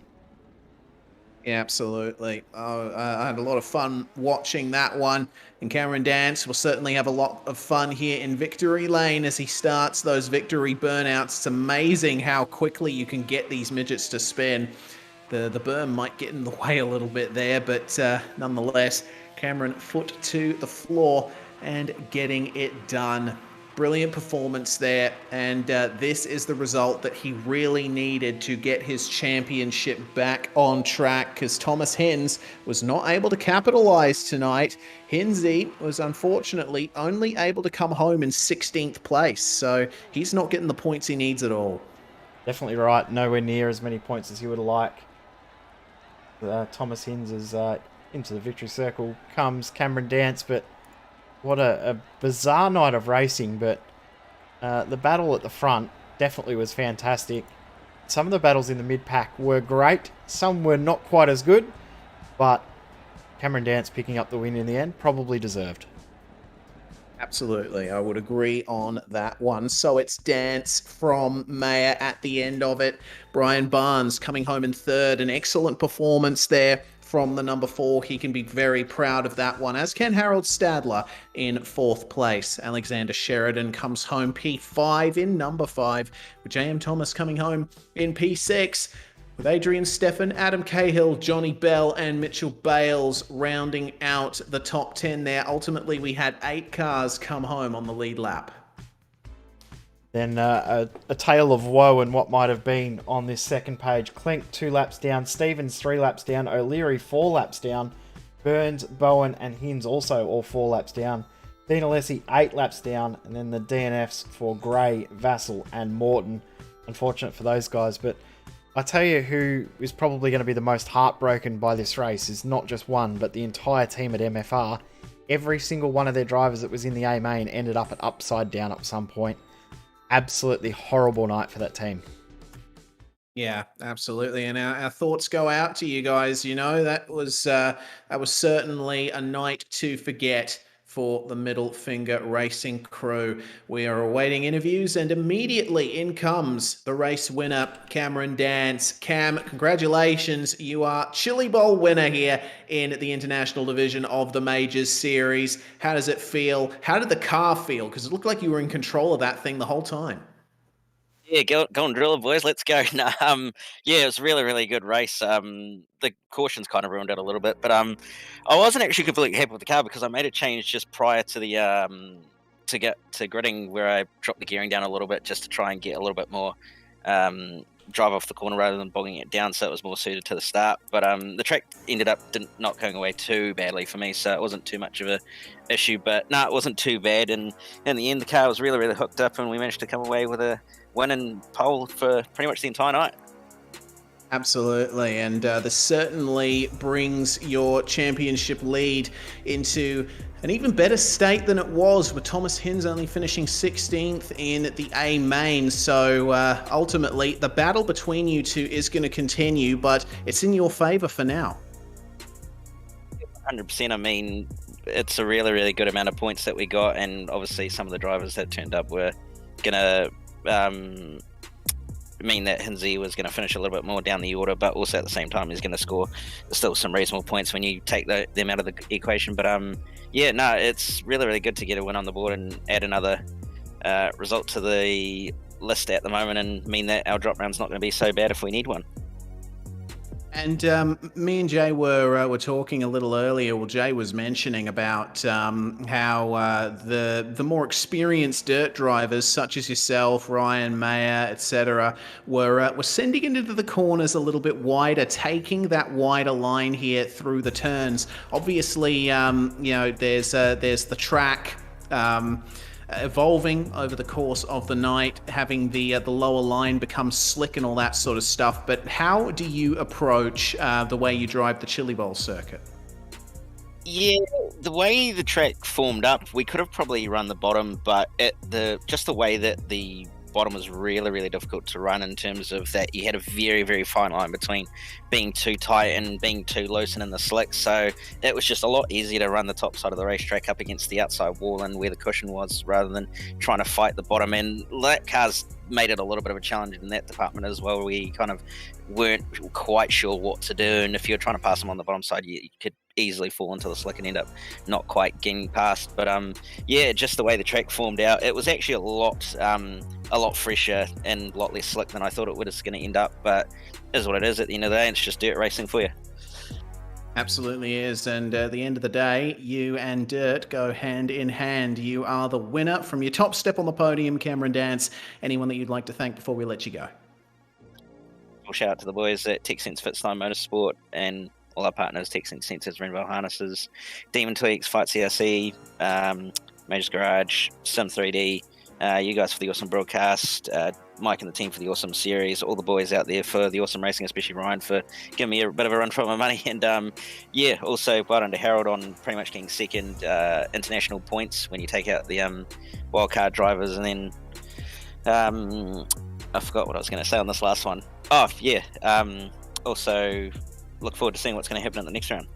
Yeah, absolutely. I had a lot of fun watching that one. And Cameron Dance will certainly have a lot of fun here in Victory Lane as he starts those victory burnouts. It's amazing how quickly you can get these midgets to spin. The berm might get in the way a little bit there, but nonetheless, Cameron foot to the floor and getting it done. Brilliant performance there, and this is the result that he really needed to get his championship back on track, because Thomas Hinz was not able to capitalize tonight. Hinzy was unfortunately only able to come home in 16th place, so he's not getting the points he needs at all. Definitely right, nowhere near as many points as he would have liked. Thomas Hinz is into the victory circle comes Cameron Dance, but what a bizarre night of racing. But the battle at the front definitely was fantastic. Some of the battles in the mid-pack were great. Some were not quite as good. But Cameron Dance picking up the win in the end, probably deserved. Absolutely, I would agree on that one. So it's Dance from Mayer at the end of it. Brian Barnes coming home in third. An excellent performance there from the number 4. He can be very proud of that one, as can Harold Stadler in 4th place. Alexander Sheridan comes home P5 in number 5, with JM Thomas coming home in P6, with Adrian Steffen, Adam Cahill, Johnny Bell and Mitchell Bales rounding out the top 10 there. Ultimately, we had 8 cars come home on the lead lap. Then a tale of woe and what might have been on this second page. Klink 2 laps down, Stevens 3 laps down, O'Leary 4 laps down, Burns, Bowen and Hinz also all 4 laps down, Dean Alessi 8 laps down, and then the DNFs for Gray, Vassell and Morton. Unfortunate for those guys, but I tell you who is probably going to be the most heartbroken by this race is not just one, but the entire team at MFR. Every single one of their drivers that was in the A main ended up at upside down at some point. Absolutely horrible night for that team. Yeah, absolutely. And our thoughts go out to you guys. You know, that was certainly a night to forget for the Middle Finger Racing crew. We are awaiting interviews, and immediately in comes the race winner, Cameron Dance. Cam, congratulations. You are Chili Bowl winner here in the International Division of the Majors Series. How does it feel? How did the car feel? Because it looked like you were in control of that thing the whole time. Yeah, go and drill it, boys. Let's go. No, yeah, it was a really, really good race. The cautions kind of ruined it a little bit, but I wasn't actually completely happy with the car because I made a change just prior to the to get to gridding, where I dropped the gearing down a little bit just to try and get a little bit more drive off the corner rather than bogging it down, so it was more suited to the start. But the track ended up not going away too badly for me, so it wasn't too much of a issue. But no, it wasn't too bad, and in the end, the car was really, really hooked up, and we managed to come away with a win and pole for pretty much the entire night. Absolutely, and this certainly brings your championship lead into an even better state than it was, with Thomas Hinz only finishing 16th in the A main. So ultimately, the battle between you two is going to continue, but it's in your favour for now. 100%. I mean, it's a really, really good amount of points that we got, and obviously some of the drivers that turned up were going to mean that Hinzi was going to finish a little bit more down the order, but also at the same time he's going to score still some reasonable points when you take them out of the equation. But yeah, no, it's really, really good to get a win on the board and add another result to the list at the moment, and mean that our drop round's not going to be so bad if we need one. And me and Jay were talking a little earlier. Well, Jay was mentioning about how the more experienced dirt drivers, such as yourself, Ryan Mayer, etc., were sending it into the corners a little bit wider, taking that wider line here through the turns. Obviously, you know, there's the track. Evolving over the course of the night, having the lower line become slick and all that sort of stuff. But how do you approach the way you drive the Chili Bowl circuit? Yeah, the way the track formed up, we could have probably run the bottom, but just the way that the bottom was really, really difficult to run, in terms of that you had a very, very fine line between being too tight and being too loose and in the slick. So it was just a lot easier to run the top side of the racetrack up against the outside wall and where the cushion was, rather than trying to fight the bottom. And that car's made it a little bit of a challenge in that department as well. We kind of weren't quite sure what to do, and if you're trying to pass them on the bottom side, you could easily fall into the slick and end up not quite getting past. But yeah, just the way the track formed out, it was actually a lot fresher and a lot less slick than I thought it was going to end up. But it is what it is at the end of the day. It's just dirt racing for you. Absolutely is, and at the end of the day, you and dirt go hand in hand. You are the winner. From your top step on the podium, Cameron Dance, anyone that you'd like to thank before we let you go? Well, shout out to the boys at TechSense Fitstyle Motorsport and all our partners, TechSense Sensors, Renville Harnesses, Demon Tweaks, Fight CRC, Majors Garage, Sim3D, you guys for the awesome broadcast, Mike and the team for the awesome series, all the boys out there for the awesome racing, especially Ryan for giving me a bit of a run for my money. And yeah, also well done to Harold on pretty much getting second international points when you take out the wildcard drivers. And then I forgot what I was going to say on this last one. Oh yeah, also look forward to seeing what's going to happen in the next round.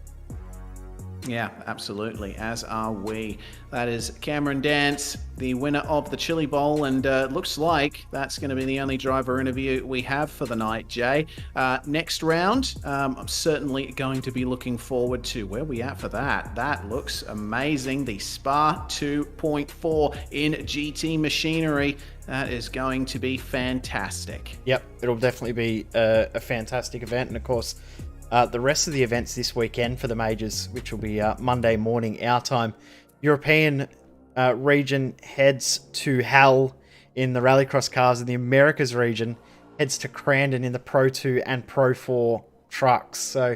Yeah, absolutely, as are we. That is Cameron Dance, the winner of the Chili Bowl, and looks like that's going to be the only driver interview we have for the night, Jay. Next round, I'm certainly going to be looking forward to. Where are we at for that? That looks amazing. The Spa 2.4 in GT machinery. That is going to be fantastic. Yep, it'll definitely be a fantastic event, and of course, the rest of the events this weekend for the majors, which will be Monday morning our time. European region heads to Hull in the Rallycross cars, and the Americas region heads to Crandon in the Pro 2 and Pro 4 trucks. So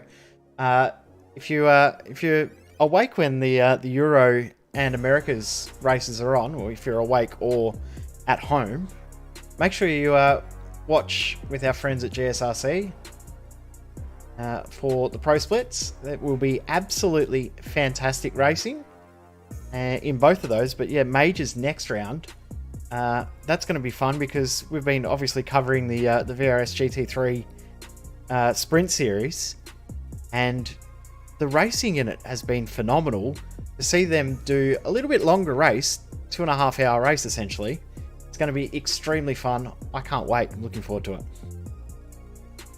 if you're awake when the Euro and Americas races are on, or if you're awake or at home, make sure you watch with our friends at GSRC. For the Pro Splits. That will be absolutely fantastic racing in both of those. But yeah, Majors next round, that's going to be fun, because we've been obviously covering the VRS GT3 Sprint Series, and the racing in it has been phenomenal. To see them do a little bit longer race, 2.5 hour race essentially, it's going to be extremely fun. I can't wait. I'm looking forward to it.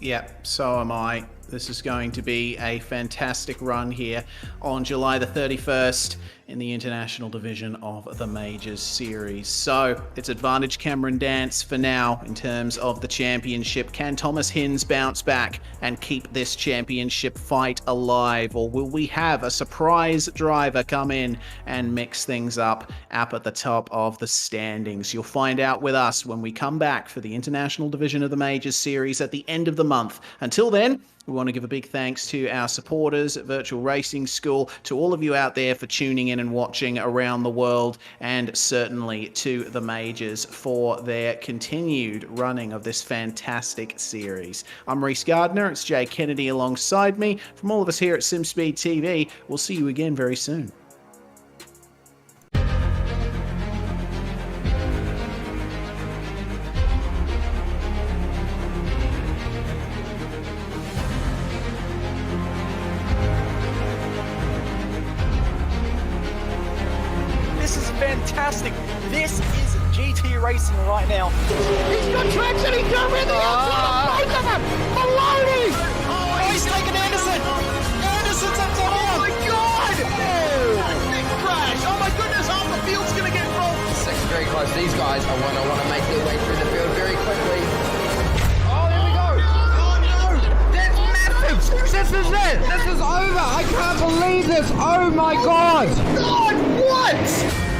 Yeah, so am I. This is going to be a fantastic run here on July the 31st in the International Division of the Majors Series. So it's advantage Cameron Dance for now in terms of the championship. Can Thomas Hinz bounce back and keep this championship fight alive? Or will we have a surprise driver come in and mix things up at the top of the standings? You'll find out with us when we come back for the International Division of the Majors Series at the end of the month. Until then, We want to give a big thanks to our supporters at Virtual Racing School, to all of you out there for tuning in and watching around the world, and certainly to the majors for their continued running of this fantastic series. I'm Reese Gardner, it's Jay Kennedy alongside me. From all of us here at SimSpeed TV, we'll see you again very soon. This is fantastic. This is GT racing right now. He's got traction, he's going with the outside of both of them! Maloney! Oh, he's taken Anderson. Anderson's up to him. Oh my god! Big crash. Oh my goodness, half the field's going to get involved. Second very close. These guys I want to make their way through the field very quickly. Oh, here we go! Oh no! That's massive! This is it! This is over! I can't believe this! Oh my god! God, what?